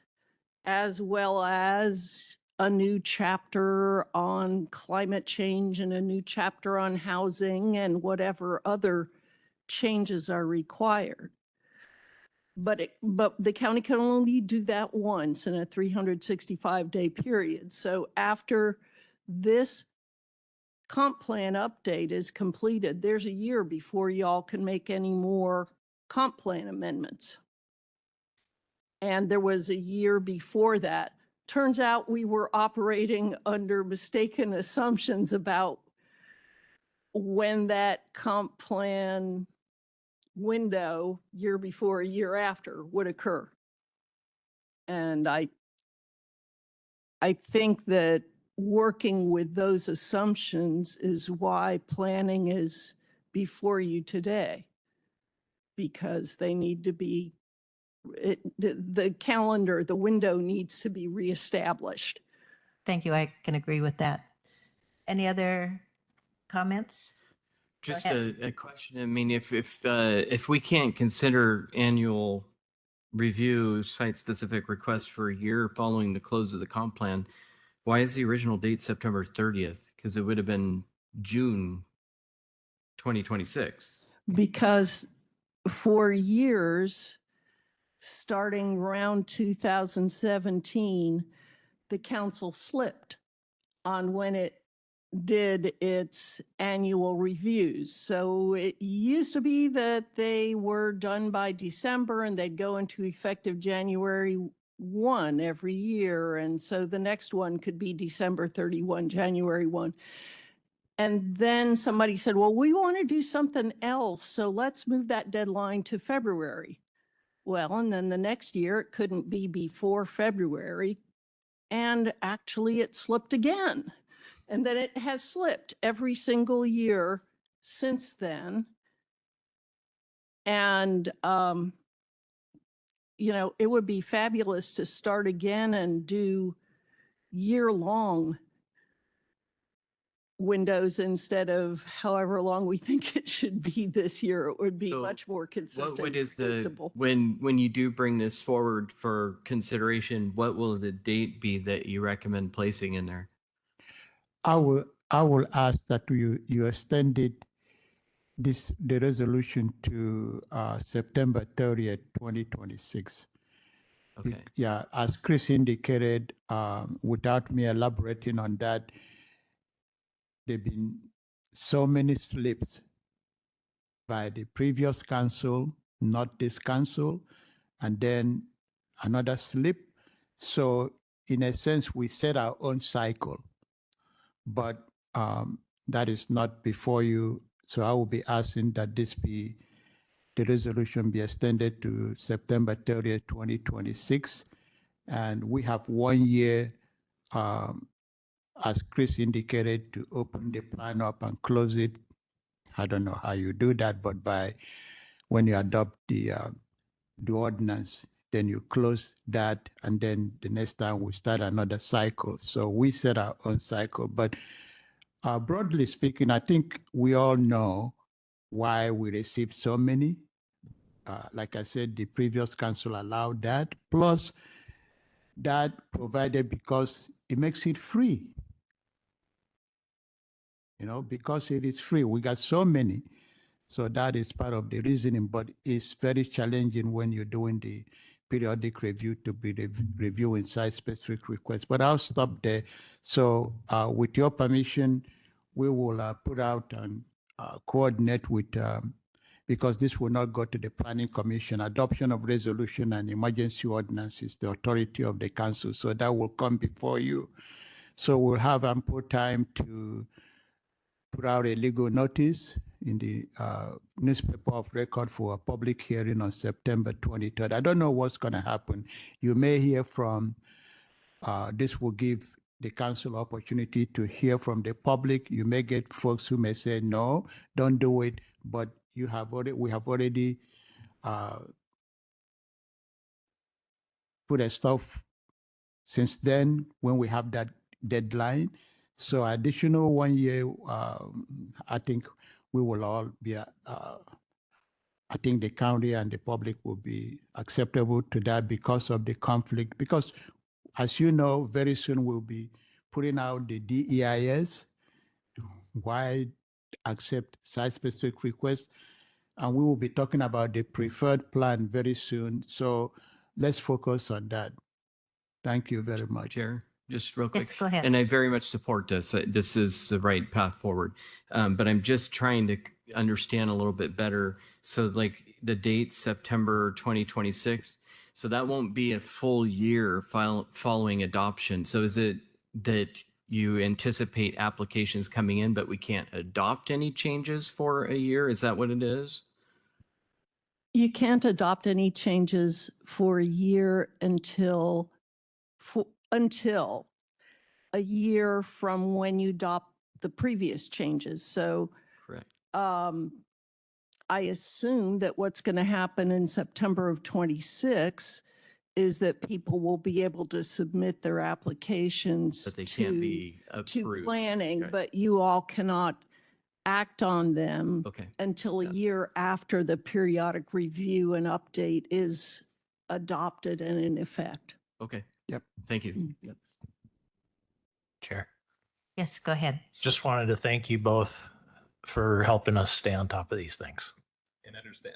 as well as a new chapter on climate change and a new chapter on housing and whatever other changes are required. But the county can only do that once in a 365-day period. So after this comp plan update is completed, there's a year before y'all can make any more comp plan amendments. And there was a year before that. Turns out we were operating under mistaken assumptions about when that comp plan window, year before, a year after, would occur. And I think that working with those assumptions is why planning is before you today, because they need to be, the calendar, the window needs to be reestablished. Thank you. I can agree with that. Any other comments? Just ahead. a question. I mean, if we can't consider annual review site-specific requests for a year following the close of the comp plan, why is the original date September 30th? Because it would have been June 2026. Because for years, starting around 2017, the council slipped on when it did its annual reviews. So it used to be that they were done by December and they'd go into effective January 1 every year. And so the next one could be December 31, January 1. And then somebody said, well, we want to do something else, so let's move that deadline to February. Well, and then the next year it couldn't be before February. And actually it slipped again. And then it has slipped every single year since then. And, it would be fabulous to start again and do year-long windows instead of however long we think it should be this year. It would be So much more consistent. What is the, predictable. when you do bring this forward for consideration, what will the date be that you recommend placing in there? I will ask that you extended the resolution to September 30th, 2026. Okay. Yeah, as Chris indicated, without me elaborating on that, there've been so many slips by the previous council, not this council, and then another slip. So in a sense, we set our own cycle, but that is not before you. So I will be asking that the resolution be extended to September 30th, 2026. And we have 1 year, as Chris indicated, to open the plan up and close it. I don't know how you do that, but when you adopt the ordinance, then you close that, and then the next time we start another cycle. So we set our own cycle. But broadly speaking, I think we all know why we received so many. Like I said, the previous council allowed that. Plus, that provided because it makes it free. You know, because it is free. We got so many. So that is part of the reasoning, but it's very challenging when you're doing the periodic review to be reviewing site-specific requests. But I'll stop there. So with your permission, we will put out and coordinate with, because this will not go to the Planning Commission, adoption of resolution and emergency ordinance is the authority of the council. So that will come before you. So we'll have ample time to put out a legal notice in the newspaper of record for a public hearing on September 23rd. I don't know what's going to happen. You may hear from, this will give the council opportunity to hear from the public. You may get folks who may say, no, don't do it. But we have already put a stop since then when we have that deadline. So additional 1 year, I think we will all be, I think the county and the public will be acceptable to that because of the conflict. Because as you know, very soon we'll be putting out the DEIS, wide accept site-specific requests, and we will be talking about the preferred plan very soon. So let's focus on that. Thank you very much. Chair, just real quick. Yes, go ahead. And I very much support this. This is the right path forward. But I'm just trying to understand a little bit better. So like the date, September 2026, so that won't be a full year following adoption. So is it that you anticipate applications coming in, but we can't adopt any changes for a year? Is that what it is? You can't adopt any changes for a year until a year from when you adopt the previous changes. So Correct. I assume that what's going to happen in September of 26 is that people will be able to submit their applications But they can't be to approved. planning, Okay. but you all cannot act on them Okay. until a year after the periodic review and update is adopted and in effect. Okay. Yep. Thank you. Yep. Chair. Yes, go ahead. Just wanted to thank you both for helping us stay on top of these things. And understand.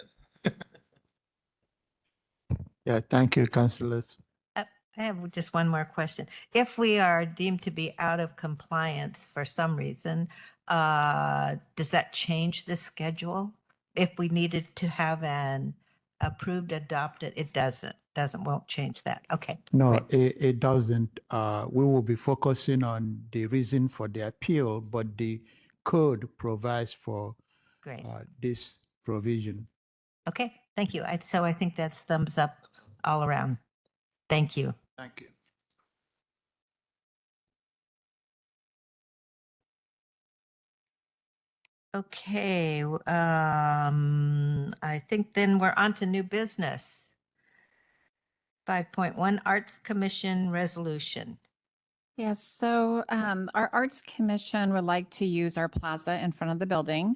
Yeah, thank you, councilors. I have just one more question. If we are deemed to be out of compliance for some reason, does that change the schedule? If we needed to have an approved, adopted, it won't change that. Okay. No, great. it doesn't. We will be focusing on the reason for the appeal, but the code provides for Great. this provision. Okay, thank you. So I think that's thumbs up all around. Thank you. Thank you. Okay, I think then we're on to new business. 5.1 Arts Commission Resolution. Yes, so our Arts Commission would like to use our plaza in front of the building,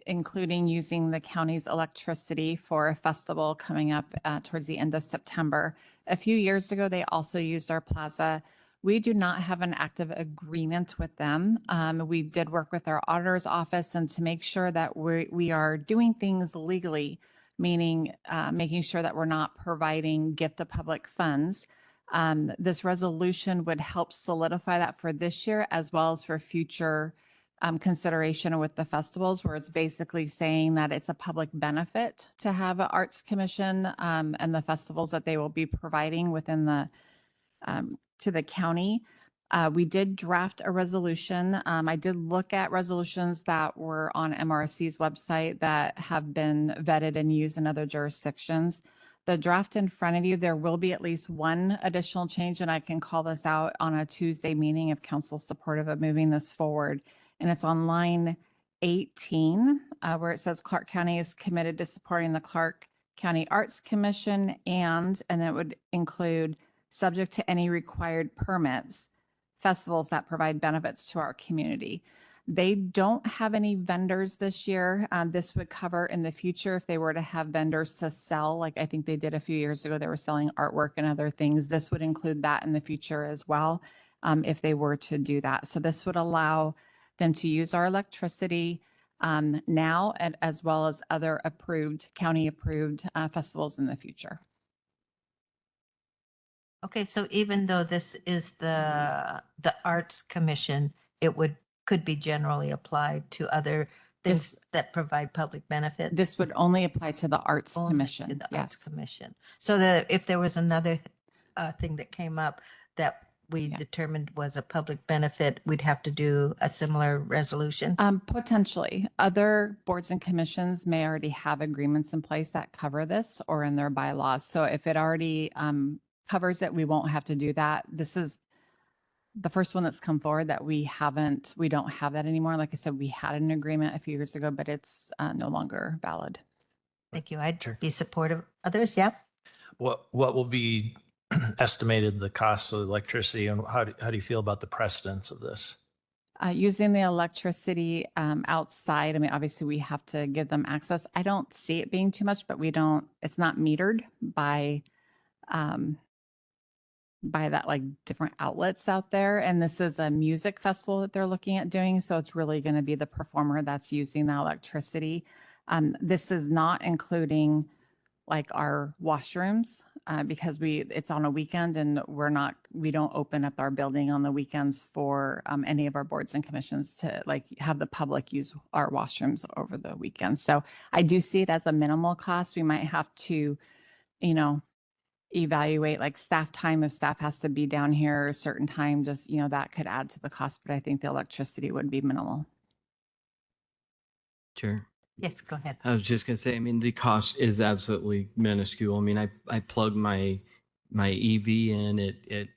including using the county's electricity for a festival coming up towards the end of September. A few years ago, they also used our plaza. We do not have an active agreement with them. We did work with our auditor's office and to make sure that we are doing things legally, meaning making sure that we're not providing gift of public funds. This resolution would help solidify that for this year as well as for future consideration with the festivals, where it's basically saying that it's a public benefit to have an arts commission and the festivals that they will be providing within the to the county. We did draft a resolution. I did look at resolutions that were on MRC's website that have been vetted and used in other jurisdictions. The draft in front of you, there will be at least one additional change, and I can call this out on a Tuesday meeting if council's supportive of moving this forward. And it's on line 18, where it says Clark County is committed to supporting the Clark County Arts Commission, and it would include, subject to any required permits, festivals that provide benefits to our community. They don't have any vendors this year. This would cover in the future if they were to have vendors to sell, like I think they did a few years ago, they were selling artwork and other things. This would include that in the future as well, if they were to do that. So this would allow them to use our electricity now, and as well as other approved, county approved festivals in the future. Okay, so even though this is the Arts Commission, it could be generally applied to other things that provide public benefit? This would only apply to the Arts Only to Commission. the Arts Yes. Commission. So that if there was another thing that came up that we Yeah. determined was a public benefit, we'd have to do a similar resolution? Potentially. Other boards and commissions may already have agreements in place that cover this or in their bylaws. So if it already covers it, we won't have to do that. This is the first one that's come forward that we don't have that anymore. Like I said, we had an agreement a few years ago, but it's no longer valid. Thank you. I'd be supportive. Others, yeah? What will be estimated the cost of electricity, and how do you feel about the precedence of this? Using the electricity outside, I mean, obviously we have to give them access. I don't see it being too much, but it's not metered by that like different outlets out there. And this is a music festival that they're looking at doing. So it's really going to be the performer that's using the electricity. This is not including like our washrooms because it's on a weekend and we don't open up our building on the weekends for any of our boards and commissions to like have the public use our washrooms over the weekend. So I do see it as a minimal cost. We might have to, evaluate like staff time. If staff has to be down here a certain time, just, that could add to the cost, but I think the electricity would be minimal. Sure. Yes, go ahead. I was just gonna say, I mean, the cost is absolutely minuscule. I mean, I plug my EV in at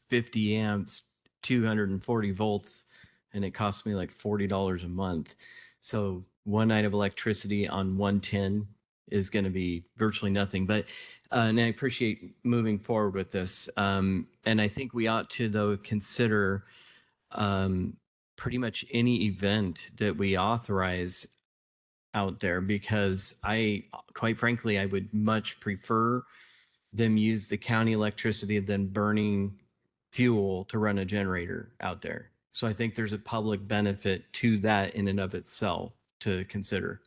50 amps, 240 volts, and it costs me like $40 a month. So one night of electricity on 110 is going to be virtually nothing. But and I appreciate moving forward with this. And I think we ought to, though, consider pretty much any event that we authorize out there, because quite frankly, I would much prefer them use the county electricity than burning fuel to run a generator out there. So I think there's a public benefit to that in and of itself to consider.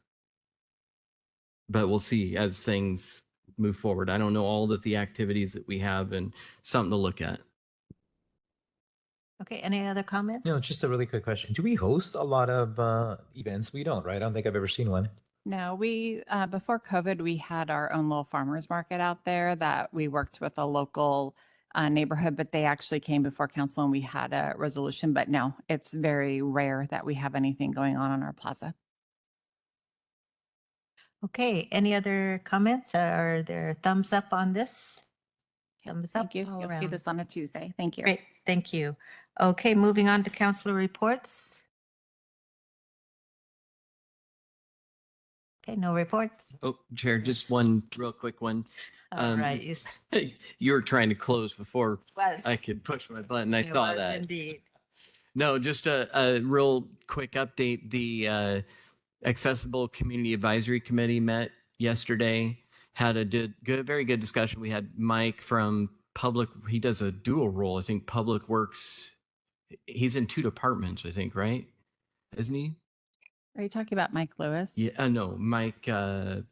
But we'll see as things move forward. I don't know all the activities that we have, and something to look at. Okay, any other comments? No, just a really quick question. Do we host a lot of events? We don't, right? I don't think I've ever seen one. No, we, before COVID, we had our own little farmers market out there that we worked with a local neighborhood, but they actually came before council and we had a resolution. But no, it's very rare that we have anything going on our plaza. Okay, any other comments? Are there thumbs up on this? Thumbs up Thank you. all You'll see around. this on a Tuesday. Thank you. Great, thank you. Okay, moving on to councilor reports. Okay, no reports. Oh, Chair, just one real quick one. All right. Yes. You were trying to close before Was. I could push my button. I It saw was that. Indeed. No, just a real quick update. The Accessible Community Advisory Committee met yesterday, had a very good discussion. We had Mike from Public, he does a dual role, I think Public Works. He's in 2 departments, I think, right? Isn't he? Are you talking about Mike Lewis? Yeah, no, Mike. Mike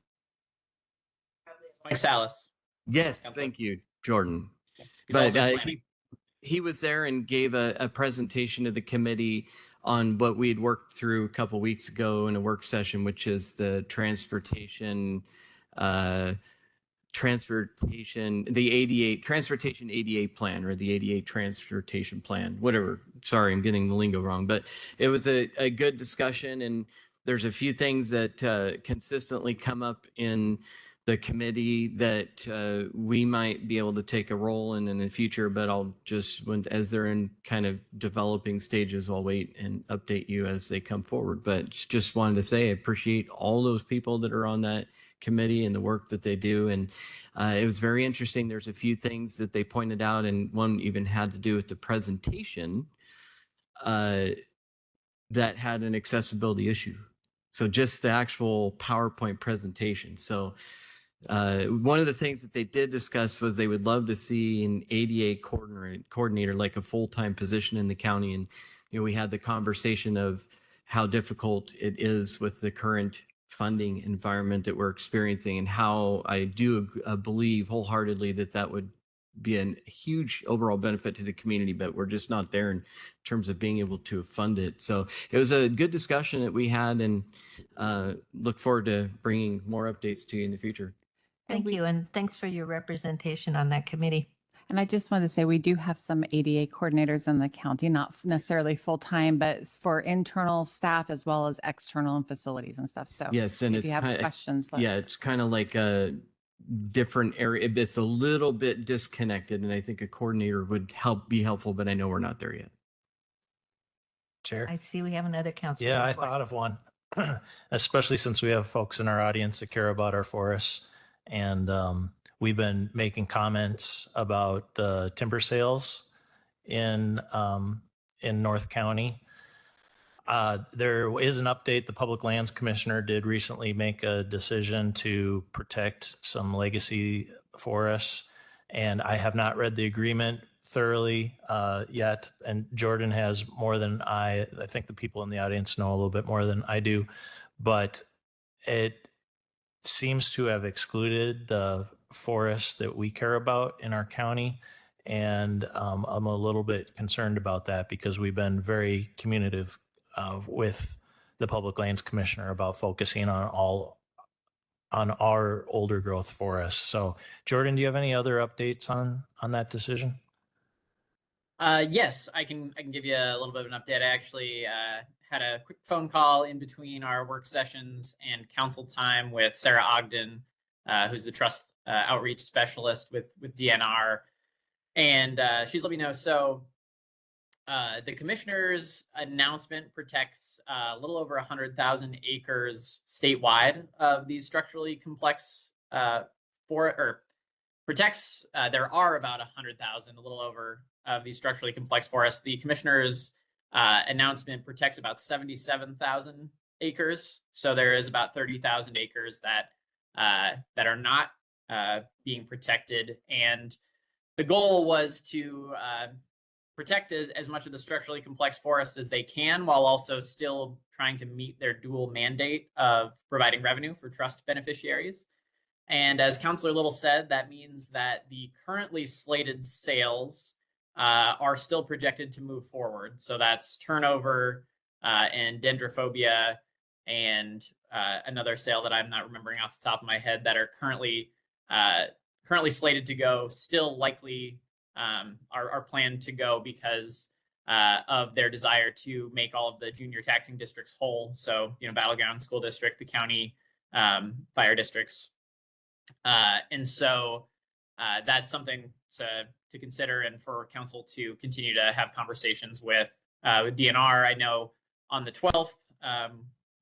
Salas. Yes, Counselor. thank you, Jordan. He's But also planning. he was there and gave a presentation to the committee on what we had worked through a couple weeks ago in a work session, which is the transportation, the transportation ADA plan, or the ADA transportation plan, whatever. Sorry, I'm getting the lingo wrong, but it was a good discussion, and there's a few things that consistently come up in the committee that we might be able to take a role in the future, but I'll just, as they're in kind of developing stages, I'll wait and update you as they come forward. But just wanted to say I appreciate all those people that are on that committee and the work that they do. And it was very interesting. There's a few things that they pointed out, and one even had to do with the presentation. that had an accessibility issue. So just the actual PowerPoint presentation. So one of the things that they did discuss was they would love to see an ADA coordinator, like a full-time position in the county. And, we had the conversation of how difficult it is with the current funding environment that we're experiencing, and how I do believe wholeheartedly that that would be a huge overall benefit to the community, but we're just not there in terms of being able to fund it. So it was a good discussion that we had, and look forward to bringing more updates to you in the future. Thank you, and thanks for your representation on that committee. And I just wanted to say, we do have some ADA coordinators in the county, not necessarily full-time, but for internal staff as well as external and facilities and stuff. So yes, and if you have questions, yeah, it's kind of like a different area. It's a little bit disconnected, and I think a coordinator would be helpful, but I know we're not there yet. Chair. I see we have another council. Yeah, I thought of one, especially since we have folks in our audience that care about our forests. And we've been making comments about the timber sales in North County. There is an update. The Public Lands Commissioner did recently make a decision to protect some legacy forests, and I have not read the agreement thoroughly yet. And Jordan has more than I think the people in the audience know a little bit more than I do, but it seems to have excluded the forests that we care about in our county. And I'm a little bit concerned about that, because we've been very communicative with the Public Lands Commissioner about focusing on our older growth forests. So Jordan, do you have any other updates on that decision? Yes, I can give you a little bit of an update. I actually had a quick phone call in between our work sessions and council time with Sarah Ogden, who's the trust outreach specialist with DNR. And she's let me know. So the commissioner's announcement protects a little over 100,000 acres statewide of these structurally complex protects. There are about 100,000, a little over, of these structurally complex forests. The commissioner's announcement protects about 77,000 acres. So there is about 30,000 acres that are not being protected. And the goal was to protect as much of the structurally complex forests as they can, while also still trying to meet their dual mandate of providing revenue for trust beneficiaries. And as Councillor Little said, that means that the currently slated sales are still projected to move forward. So that's turnover and dendrophobia, and another sale that I'm not remembering off the top of my head, that are currently slated to go, still likely are planned to go because of their desire to make all of the junior taxing districts whole. So, Battleground School District, the county fire districts. And so that's something to consider, and for council to continue to have conversations with DNR. I know on the 12th,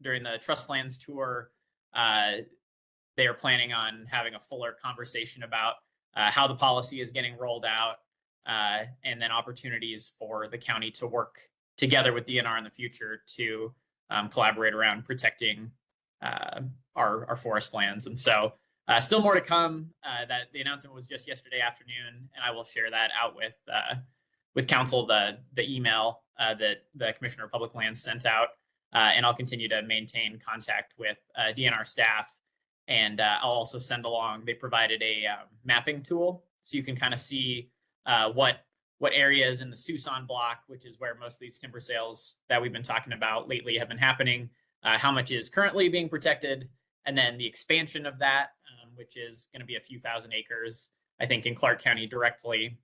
during the Trust Lands tour, they are planning on having a fuller conversation about how the policy is getting rolled out, and then opportunities for the county to work together with DNR in the future to collaborate around protecting our forest lands. And so still more to come. That the announcement was just yesterday afternoon, and I will share that out with council, the email that the Commissioner of Public Lands sent out, and I'll continue to maintain contact with DNR staff. And I'll also send along, they provided a mapping tool, so you can kind of see what areas in the Suisun block, which is where most of these timber sales that we've been talking about lately have been happening, how much is currently being protected, and then the expansion of that, which is going to be a few thousand acres, I think, in Clark County directly.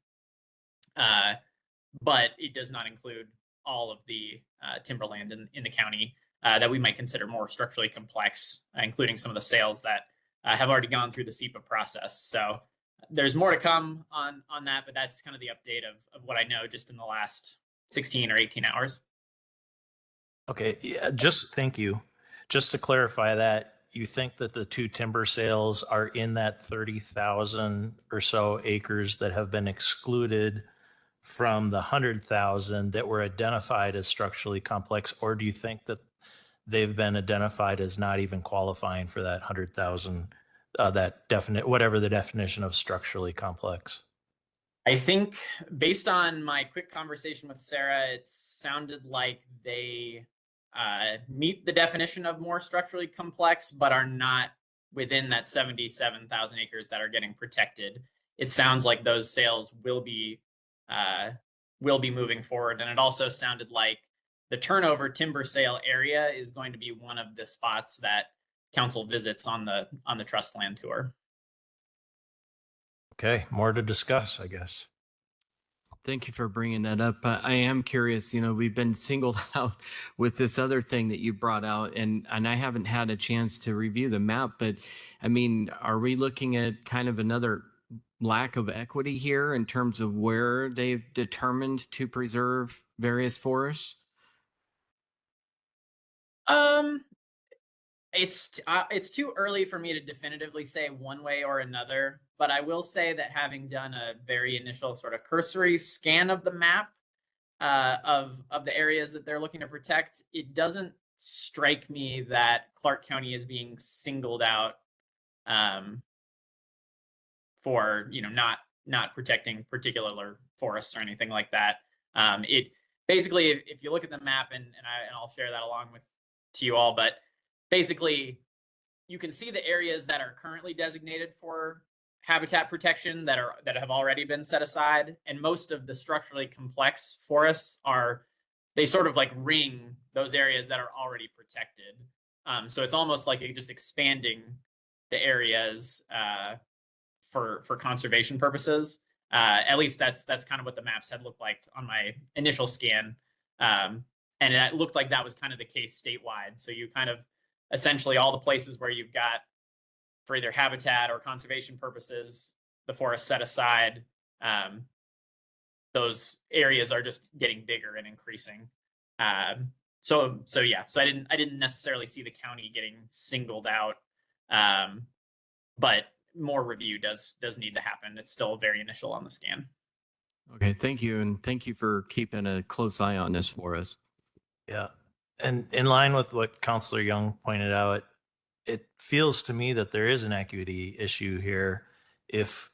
But it does not include all of the timberland in the county that we might consider more structurally complex, including some of the sales that have already gone through the SEPA process. So there's more to come on that, but that's kind of the update of what I know just in the last 16 or 18 hours. Okay, yeah, thank you. Just to clarify that, you think that the two timber sales are in that 30,000 or so acres that have been excluded from the 100,000 that were identified as structurally complex, or do you think that they've been identified as not even qualifying for that 100,000, that definite, whatever the definition of structurally complex? I think based on my quick conversation with Sarah, it sounded like they meet the definition of more structurally complex, but are not within that 77,000 acres that are getting protected. It sounds like those sales will be moving forward, and it also sounded like the turnover timber sale area is going to be one of the spots that council visits on the trust land tour. Okay, more to discuss, I guess. Thank you for bringing that up. I am curious, we've been singled out with this other thing that you brought out, and I haven't had a chance to review the map, but I mean, are we looking at kind of another lack of equity here in terms of where they've determined to preserve various forests? It's too early for me to definitively say one way or another, but I will say that having done a very initial sort of cursory scan of the map of the areas that they're looking to protect, it doesn't strike me that Clark County is being singled out for not protecting particular forests or anything like that. It basically, if you look at the map, and I'll share that along to you all, but basically, you can see the areas that are currently designated for habitat protection that have already been set aside, and most of the structurally complex forests they sort of like ring those areas that are already protected. So it's almost like just expanding the areas for conservation purposes. At least that's kind of what the maps had looked like on my initial scan, and it looked like that was kind of the case statewide. So you kind of essentially all the places where you've got, for either habitat or conservation purposes, the forest set aside, those areas are just getting bigger and increasing. So I didn't necessarily see the county getting singled out, but more review does need to happen. It's still very initial on the scan. Okay, thank you, and thank you for keeping a close eye on this for us. Yeah. And in line with what Councilor Young pointed out, it feels to me that there is an equity issue here. If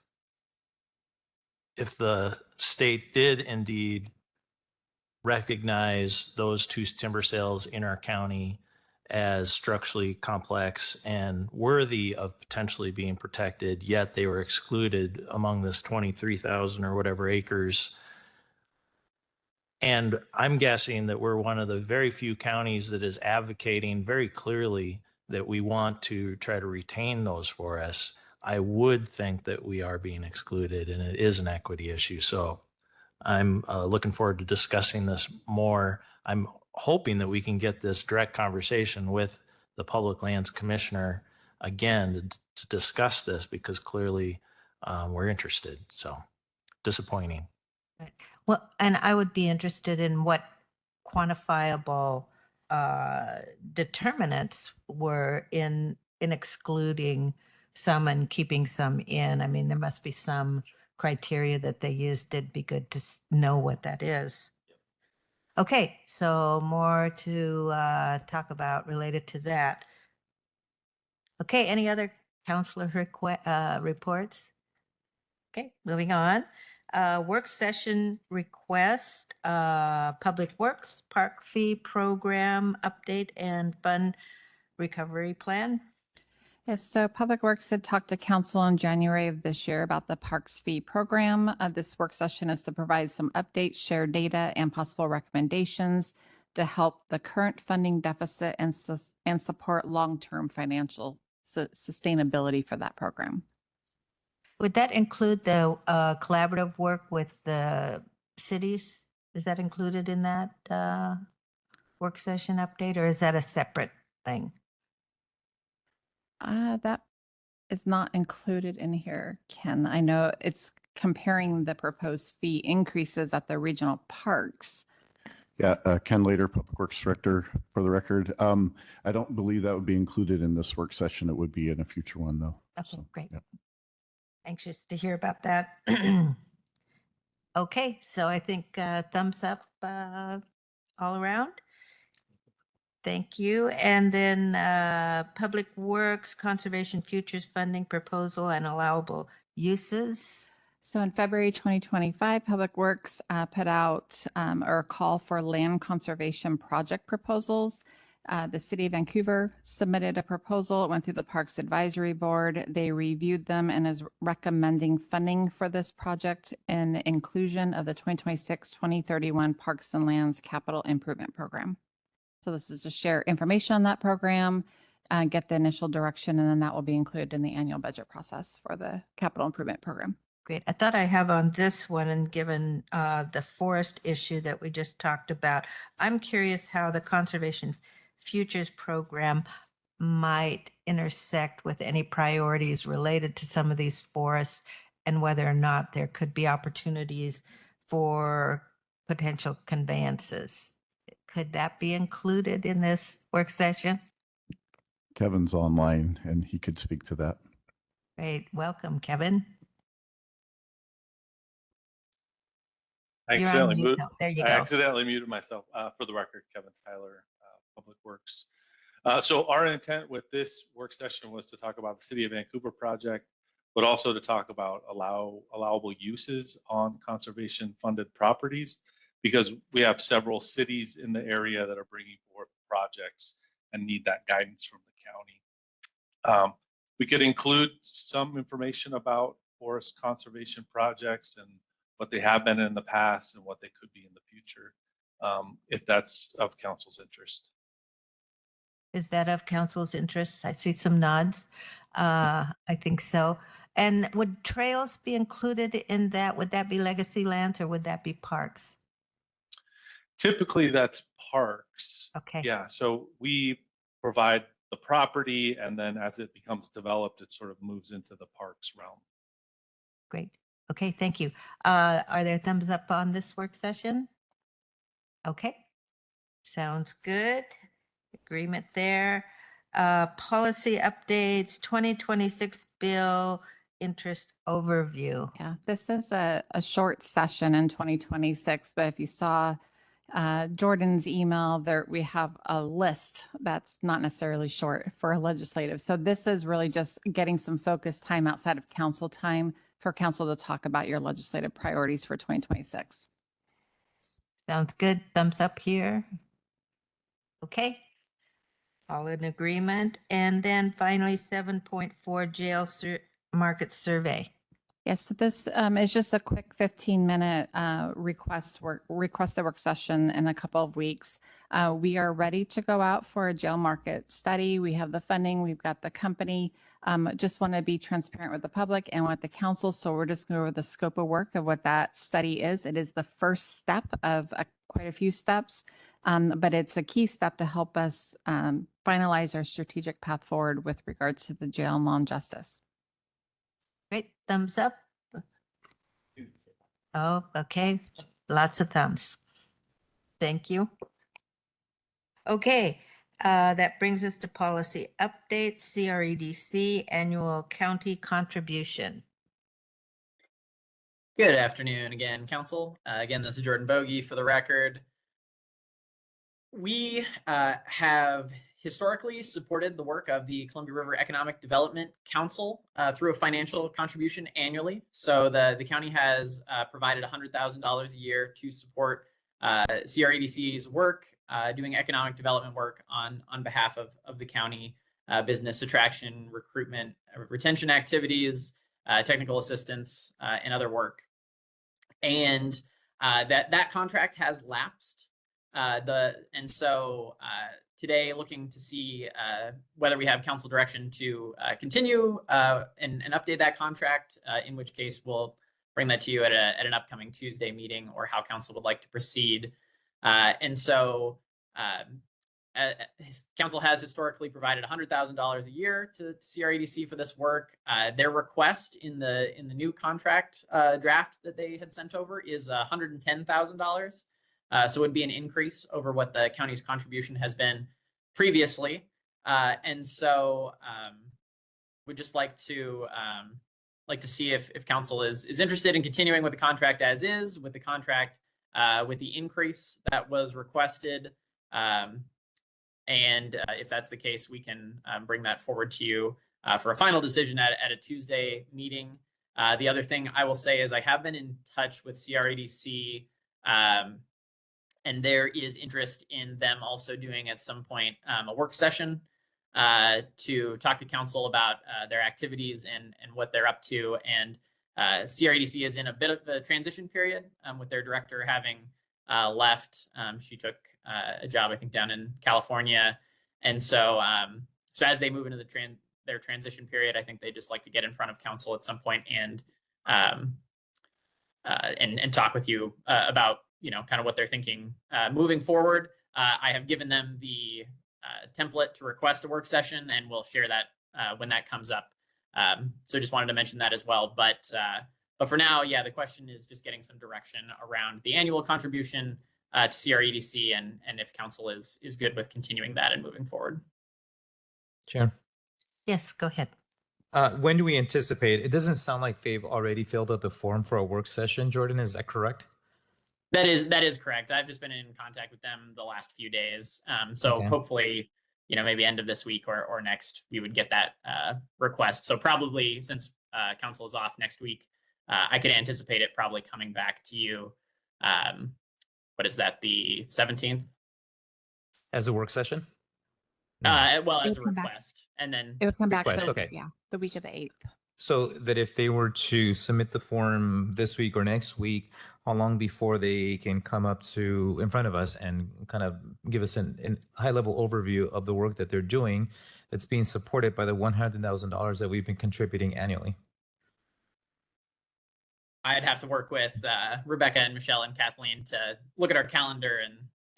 the state did indeed recognize those two timber sales in our county as structurally complex and worthy of potentially being protected, yet they were excluded among this 23,000 or whatever acres. And I'm guessing that we're one of the very few counties that is advocating very clearly that we want to try to retain those forests. I would think that we are being excluded, and it is an equity issue. So I'm looking forward to discussing this more. I'm hoping that we can get this direct conversation with the Public Lands Commissioner again to discuss this, because clearly we're interested. So disappointing. Well, and I would be interested in what quantifiable determinants were in excluding some and keeping some in. I mean, there must be some criteria that they used. It'd be good to know what that is. Okay, so more to talk about related to that. Okay, any other counselor reports? Okay, moving on. Work session request, Public Works Park Fee Program update and fund recovery plan. Yes, so Public Works had talked to council in January of this year about the Parks Fee Program. This work session is to provide some updates, share data, and possible recommendations to help the current funding deficit and support long-term financial sustainability for that program. Would that include the collaborative work with the cities? Is that included in that work session update, or is that a separate thing? That is not included in here, Ken. I know it's comparing the proposed fee increases at the regional parks. Yeah, Ken Lader, Public Works Director, for the record. I don't believe that would be included in this work session. It would be in a future one, though. Okay, So, great. yeah. Anxious to hear about that. Okay, so I think thumbs up all around. Thank you. And then Public Works Conservation Futures Funding Proposal and Allowable Uses. So in February 2025, Public Works put out or a call for land conservation project proposals. The City of Vancouver submitted a proposal. It went through the Parks Advisory Board. They reviewed them and is recommending funding for this project and inclusion of the 2026-2031 Parks and Lands Capital Improvement Program. So this is to share information on that program, get the initial direction, and then that will be included in the annual budget process for the capital improvement program. Great. I thought I have on this one, and given the forest issue that we just talked about, I'm curious how the Conservation Futures Program might intersect with any priorities related to some of these forests and whether or not there could be opportunities for potential conveyances. Could that be included in this work session? Kevin's online and he could speak to that. Great. Welcome, Kevin. I You're on accidentally mute. muted. Oh, there you I go. accidentally muted myself. For the record, Kevin Tyler, Public Works. So our intent with this work session was to talk about the City of Vancouver project, but also to talk about allowable uses on conservation-funded properties, because we have several cities in the area that are bringing forth projects and need that guidance from the county. We could include some information about forest conservation projects and what they have been in the past and what they could be in the future, if that's of council's interest. Is that of council's interest? I see some nods. I think so. And would trails be included in that? Would that be legacy lands or would that be parks? Typically, that's parks. Okay. Yeah, so we provide the property, and then as it becomes developed, it sort of moves into the parks realm. Great. Okay, thank you. Are there thumbs up on this work session? Okay. Sounds good. Agreement there. Policy updates, 2026 bill interest overview. Yeah, this is a short session in 2026, but if you saw Jordan's email, there we have a list that's not necessarily short for legislative. So this is really just getting some focused time outside of council time for council to talk about your legislative priorities for 2026. Sounds good. Thumbs up here. Okay. All in agreement. And then finally, 7.4 jail market survey. Yes, so this is just a quick 15-minute requested work session in a couple of weeks. We are ready to go out for a jail market study. We have the funding, we've got the company. Just want to be transparent with the public and with the council. So we're just going over the scope of work of what that study is. It is the first step of quite a few steps, but it's a key step to help us finalize our strategic path forward with regards to the jail and law and justice. Great. Thumbs up. Oh, okay. Lots of thumbs. Thank you. Okay. That brings us to policy updates, CREDC annual county contribution. Good afternoon again, Council. Again, this is Jordan Bogey for the record. We have historically supported the work of the Columbia River Economic Development Council through a financial contribution annually. So the county has provided $100,000 a year to support CREDC's work, doing economic development work on behalf of the county, business attraction, recruitment, retention activities, technical assistance, and other work. And that contract has lapsed. Today, looking to see whether we have council direction to continue and update that contract, in which case we'll bring that to you at an upcoming Tuesday meeting, or how council would like to proceed. Council has historically provided $100,000 a year to CREDC for this work. Their request in the new contract draft that they had sent over is $110,000. So it would be an increase over what the county's contribution has been previously. We'd just like to like to see if council is interested in continuing with the contract as is, with the contract with the increase that was requested. And if that's the case, we can bring that forward to you for a final decision at a Tuesday meeting. The other thing I will say is I have been in touch with CREDC, and there is interest in them also doing at some point a work session to talk to council about their activities and what they're up to. And CREDC is in a bit of a transition period with their director having left. She took a job, I think, down in California. And so as they move into their transition period, I think they just like to get in front of council at some point and talk with you about, kind of what they're thinking moving forward. I have given them the template to request a work session, and we'll share that when that comes up. So just wanted to mention that as well. But for now, yeah, the question is just getting some direction around the annual contribution to CREDC and if council is good with continuing that and moving forward. Chair. Yes, go ahead. When do we anticipate? It doesn't sound like they've already filled out the form for a work session. Jordan, is that correct? That is correct. I've just been in contact with them the last few days. So Okay. hopefully, maybe end of this week or next, we would get that request. So probably since council is off next week, I could anticipate it probably coming back to you. What is that, the 17th? As a work session? Well, It as a would come back. request. And then It would come back, Request, the- okay. yeah, the week of the 8th. So that if they were to submit the form this week or next week, how long before they can come up to in front of us and kind of give us a high level overview of the work that they're doing that's being supported by the $100,000 that we've been contributing annually? I'd have to work with Rebecca and Michelle and Kathleen to look at our calendar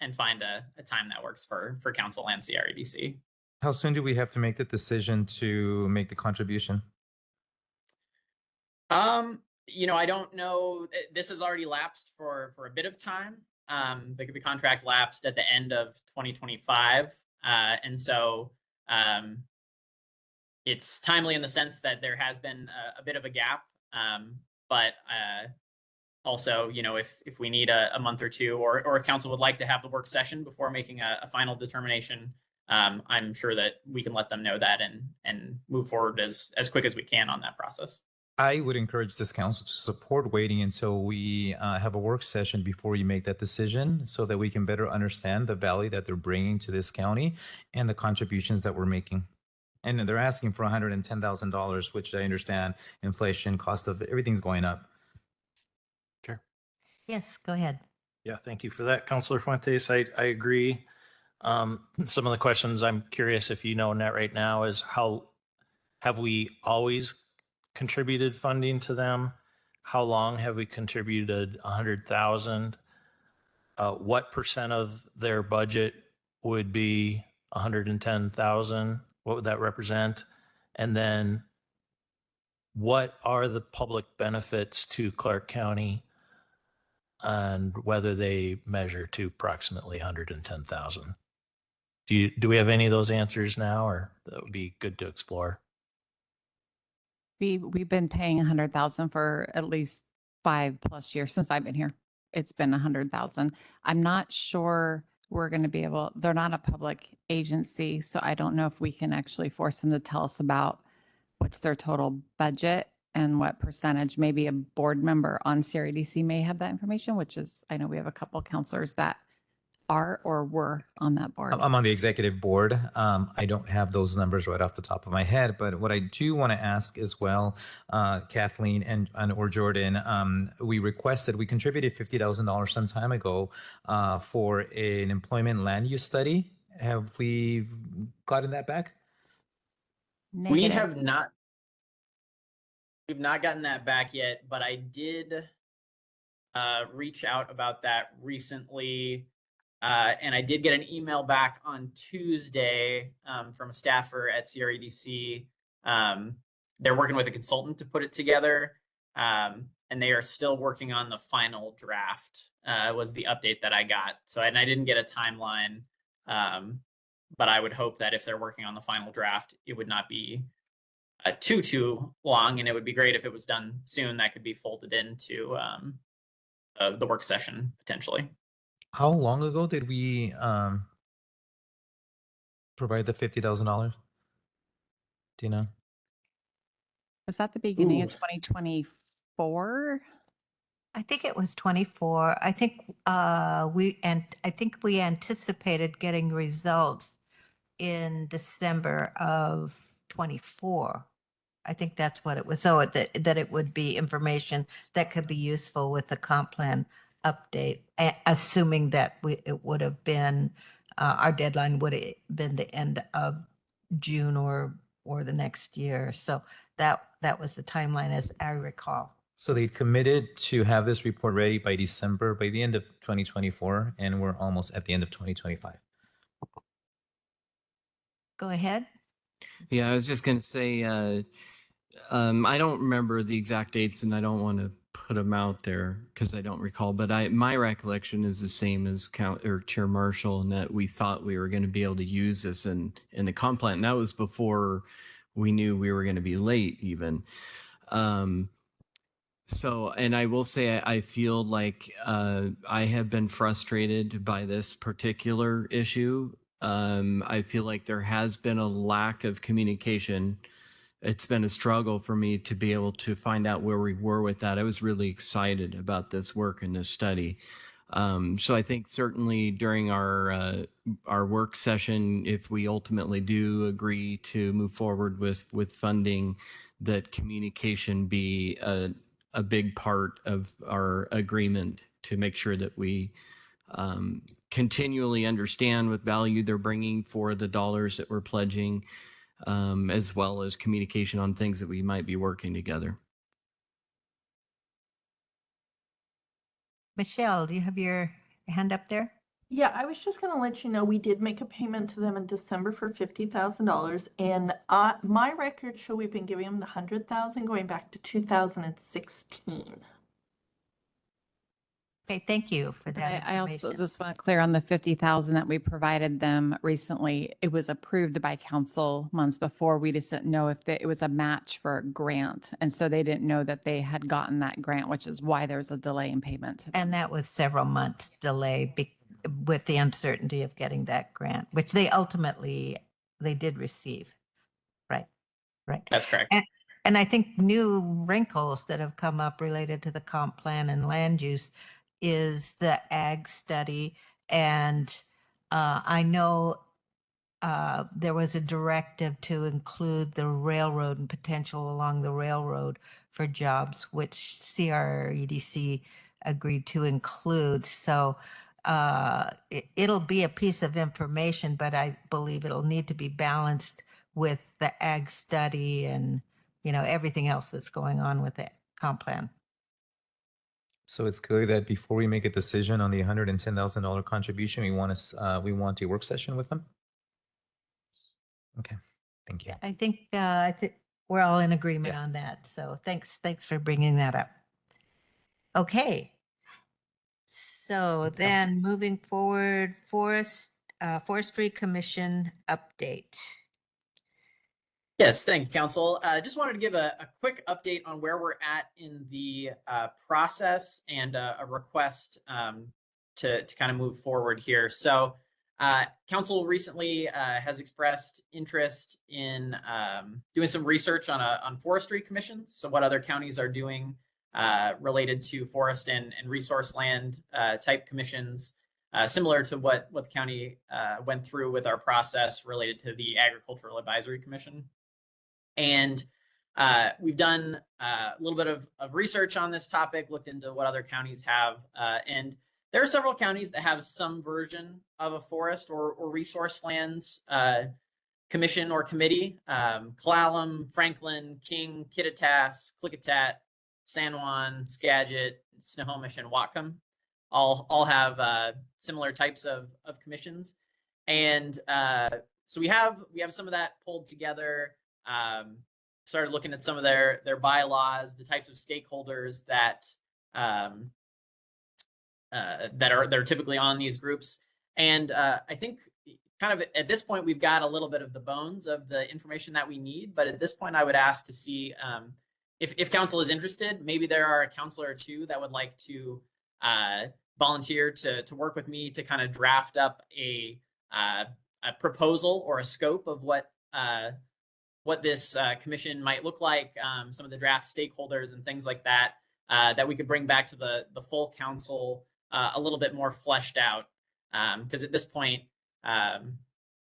and find a time that works for council and CREDC. How soon do we have to make the decision to make the contribution? I don't know. This has already lapsed for a bit of time. The contract lapsed at the end of 2025. And so it's timely in the sense that there has been a bit of a gap. But also, if we need a month or two or council would like to have the work session before making a final determination, I'm sure that we can let them know that and move forward as quick as we can on that process. I would encourage this council to support waiting until we have a work session before you make that decision so that we can better understand the value that they're bringing to this county and the contributions that we're making. And they're asking for $110,000, which I understand inflation, cost of everything's going up. Sure. Yes, go ahead. Yeah, thank you for that, Councilor Fuentes. I agree. Some of the questions I'm curious if you know, Net, right now is how have we always contributed funding to them? How long have we contributed 100,000? What percent of their budget would be 110,000? What would that represent? And then what are the public benefits to Clark County and whether they measure to approximately 110,000? Do we have any of those answers now, or that would be good to explore? We've been paying 100,000 for at least 5+ years since I've been here. It's been 100,000. I'm not sure we're going to be able, they're not a public agency, so I don't know if we can actually force them to tell us about what's their total budget and what percentage. Maybe a board member on CREDC may have that information, which is, I know we have a couple counselors that are or were on that board. I'm on the executive board. I don't have those numbers right off the top of my head, but what I do want to ask as well, Kathleen and or Jordan, we requested, we contributed $50,000 some time ago for an employment land use study. Have we gotten that back? We have not. We've not gotten that back yet, but I did reach out about that recently. And I did get an email back on Tuesday from a staffer at CREDC. They're working with a consultant to put it together, and they are still working on the final draft, was the update that I got. So, and I didn't get a timeline, but I would hope that if they're working on the final draft, it would not be too long, and it would be great if it was done soon. That could be folded into the work session potentially. How long ago did we provide the $50,000? Do you know? Was that the beginning Ooh. of 2024? I think it was 24. I think we anticipated getting results in December of 24. I think that's what it was. So that it would be information that could be useful with the comp plan update, assuming that it would have been our deadline would have been the end of June or the next year. So that was the timeline as I recall. So they committed to have this report ready by December, by the end of 2024, and we're almost at the end of 2025. Go ahead. Yeah, I was just going to say, I don't remember the exact dates and I don't want to put them out there because I don't recall, but my recollection is the same as Chair Marshall, in that we thought we were going to be able to use this in the comp plan. And that was before we knew we were going to be late even. So, and I will say, I feel like I have been frustrated by this particular issue. I feel like there has been a lack of communication. It's been a struggle for me to be able to find out where we were with that. I was really excited about this work and this study. So I think certainly during our work session, if we ultimately do agree to move forward with funding, that communication be a big part of our agreement to make sure that we continually understand what value they're bringing for the dollars that we're pledging, as well as communication on things that we might be working together. Michelle, do you have your hand up there? Yeah, I was just going to let you know we did make a payment to them in December for $50,000, and my records show we've been giving them the $100,000 going back to 2016. Okay, thank you for that. I also just want to clear on the 50,000 that we provided them recently. It was approved by council months before. We just didn't know if it was a match for a grant. And so they didn't know that they had gotten that grant, which is why there's a delay in payment. And that was several months delay with the uncertainty of getting that grant, which they did receive. Right. That's correct. And I think new wrinkles that have come up related to the comp plan and land use is the ag study. And I know there was a directive to include the railroad and potential along the railroad for jobs, which CREDC agreed to include. So it'll be a piece of information, but I believe it'll need to be balanced with the ag study and, everything else that's going on with the comp plan. So it's clear that before we make a decision on the $110,000 contribution, we want a work session with them. Okay, thank you. I think we're all in agreement on that. So thanks for bringing that up. Okay. So then moving forward, Forestry Commission update. Yes, thank you, Council. Just wanted to give a quick update on where we're at in the process and a request to kind of move forward here. So Council recently has expressed interest in doing some research on forestry commissions. So what other counties are doing related to forest and resource land type commissions, similar to what the county went through with our process related to the Agricultural Advisory Commission. And we've done a little bit of research on this topic, looked into what other counties have, and there are several counties that have some version of a forest or resource lands commission or committee. Clallam, Franklin, King, Kittitas, Klickitat, San Juan, Skagit, Snohomish, and Whatcom all have similar types of commissions. And so we have some of that pulled together. Started looking at some of their bylaws, the types of stakeholders that that are typically on these groups, and I think kind of at this point, we've got a little bit of the bones of the information that we need. But at this point, I would ask to see if council is interested. Maybe there are a counselor or two that would like to volunteer to work with me to kind of draft up a proposal or a scope of what this commission might look like, some of the draft stakeholders and things like that, that we could bring back to the full council a little bit more fleshed out. Because at this point, there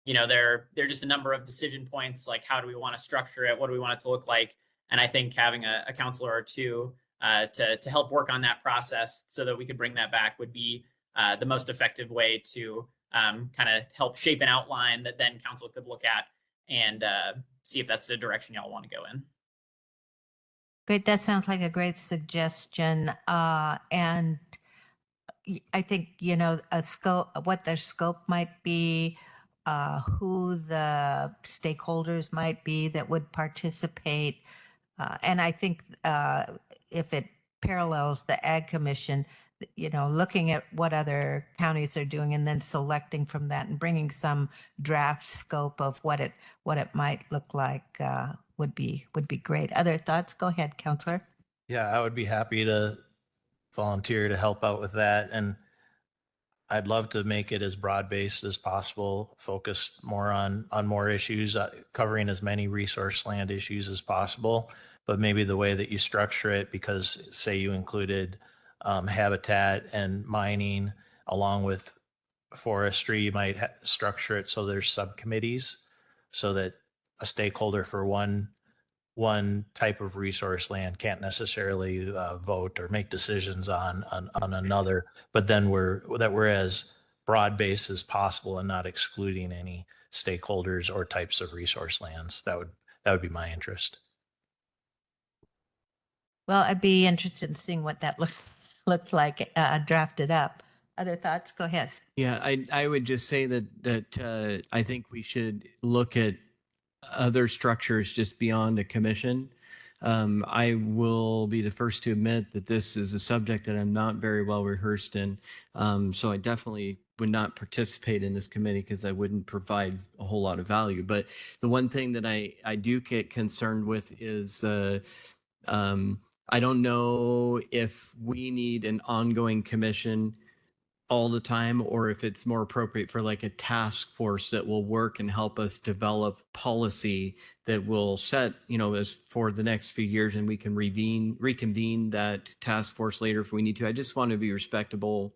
are just a number of decision points, like how do we want to structure it, what do we want it to look like, and I think having a counselor or two to help work on that process so that we could bring that back would be the most effective way to kind of help shape an outline that then council could look at and see if that's the direction y'all want to go in. Great. That sounds like a great suggestion. And I think, a scope, what their scope might be, who the stakeholders might be that would participate. And I think if it parallels the Ag Commission, looking at what other counties are doing and then selecting from that and bringing some draft scope of what it might look like would be great. Other thoughts? Go ahead, Counselor. Yeah, I would be happy to volunteer to help out with that. And I'd love to make it as broad-based as possible, focus more on more issues, covering as many resource land issues as possible. But maybe the way that you structure it, because say you included habitat and mining along with forestry, you might structure it so there's subcommittees so that a stakeholder for one type of resource land can't necessarily vote or make decisions on another, but then we're as broad-based as possible and not excluding any stakeholders or types of resource lands. That would be my interest. Well, I'd be interested in seeing what that looks like drafted up. Other thoughts? Go ahead. Yeah, I would just say that I think we should look at other structures just beyond a commission. I will be the first to admit that this is a subject that I'm not very well rehearsed in. So I definitely would not participate in this committee because I wouldn't provide a whole lot of value. But the one thing that I do get concerned with is I don't know if we need an ongoing commission all the time, or if it's more appropriate for like a task force that will work and help us develop policy that will set, as for the next few years, and we can reconvene that task force later if we need to. I just want to be respective, of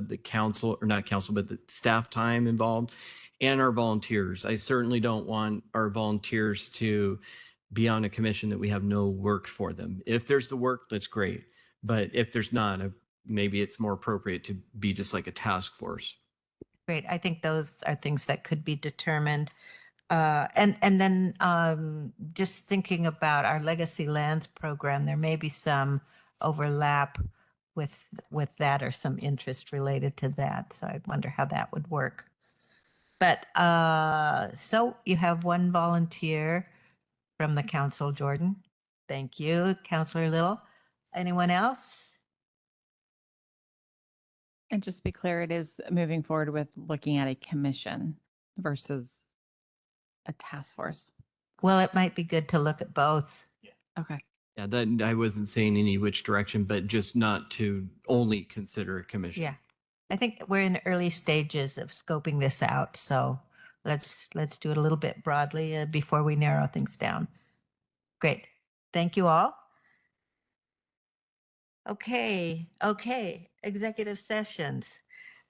the council, or not council, but the staff time involved and our volunteers. I certainly don't want our volunteers to be on a commission that we have no work for them. If there's the work, that's great. But if there's not, maybe it's more appropriate to be just like a task force. Great. I think those are things that could be determined. And then just thinking about our Legacy Lands program, there may be some overlap with that, or some interest related to that. So I wonder how that would work. But so you have one volunteer from the council, Jordan. Thank you, Councilor Little. Anyone else? And just to be clear, it is moving forward with looking at a commission versus a task force. Well, it might be good to look at both. Okay. Yeah, that I wasn't saying any which direction, but just not to only consider a commission. Yeah. I think we're in early stages of scoping this out. So let's do it a little bit broadly before we narrow things down. Great. Thank you all. Okay. Executive sessions.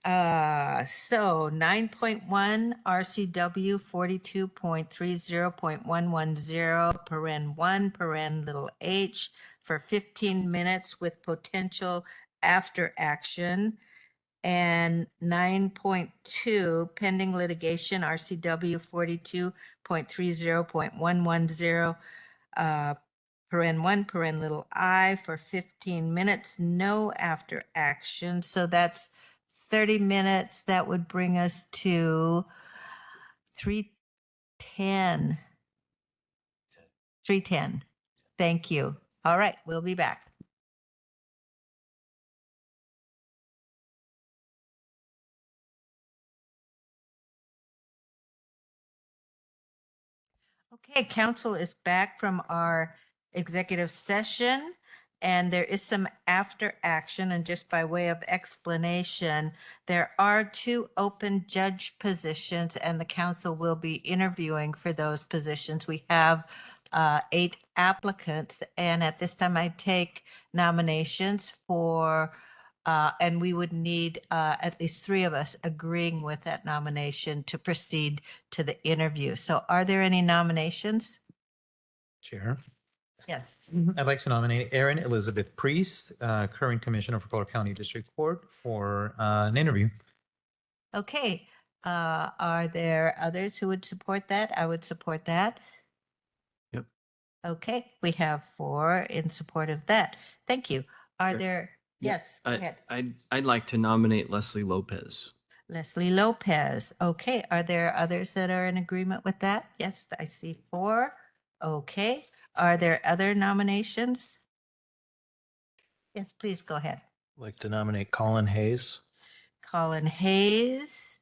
So 9.1 RCW 42.30.110 paren 1 paren little h for 15 minutes with potential after action. And 9.2 pending litigation RCW 42.30.110 paren 1 paren little I for 15 minutes, no after action. So that's 30 minutes. That would bring us to 3:10. Thank you. All right, we'll be back. Okay, council is back from our executive session, and there is some after action. And just by way of explanation, there are 2 open judge positions, and the council will be interviewing for those positions. We have 8 applicants, and at this time, I take nominations for, and we would need at least 3 of us agreeing with that nomination to proceed to the interview. So are there any nominations? Chair, Yes. I'd like to nominate Erin Elizabeth Priest, current Commissioner for Collier County District Court, for an interview. Okay. Are there others who would support that? I would support that. Yep. Okay, we have 4 in support of that. Thank you. Are Sure. there, Yeah. yes, go ahead. I'd like to nominate Leslie Lopez. Leslie Lopez. Okay, are there others that are in agreement with that? Yes, I see 4. Okay, are there other nominations? Yes, please go ahead. I'd like to nominate Colin Hayes. Colin Hayes.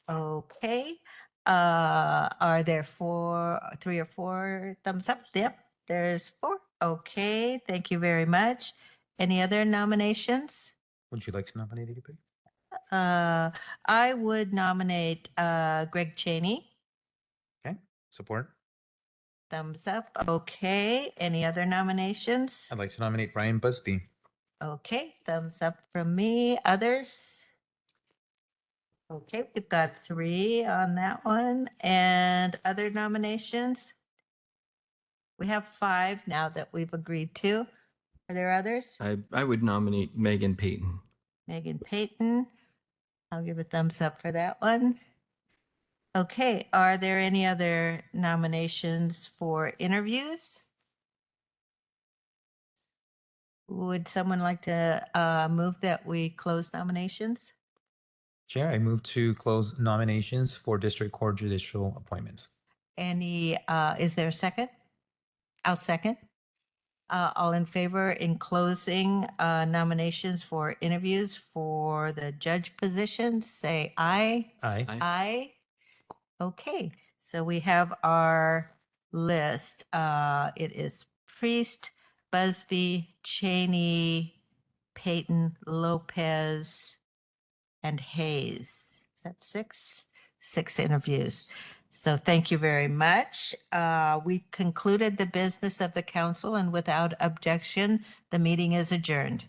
Okay. Are there 3 or 4 thumbs up? Yep, there's 4. Okay, thank you very much. Any other nominations? Would you like to nominate anybody? I would nominate Greg Cheney. Okay, support. Thumbs up. Okay. Any other nominations? I'd like to nominate Brian Busby. Okay, thumbs up from me. Others? Okay, we've got 3 on that one. And other nominations? We have 5 now that we've agreed to. Are there others? I would nominate Megan Payton. Megan Payton. I'll give a thumbs up for that one. Okay, are there any other nominations for interviews? Would someone like to move that we close nominations? Chair, I move to close nominations for District Court judicial appointments. Any, is there a second? I'll second. All in favor in closing nominations for interviews for the judge positions, say aye. Aye. Aye. Okay, so we have our list. It is Priest, Busby, Cheney, Payton, Lopez, and Hayes. Is that 6? 6 interviews. So thank you very much. We concluded the business of the council, and without objection, the meeting is adjourned.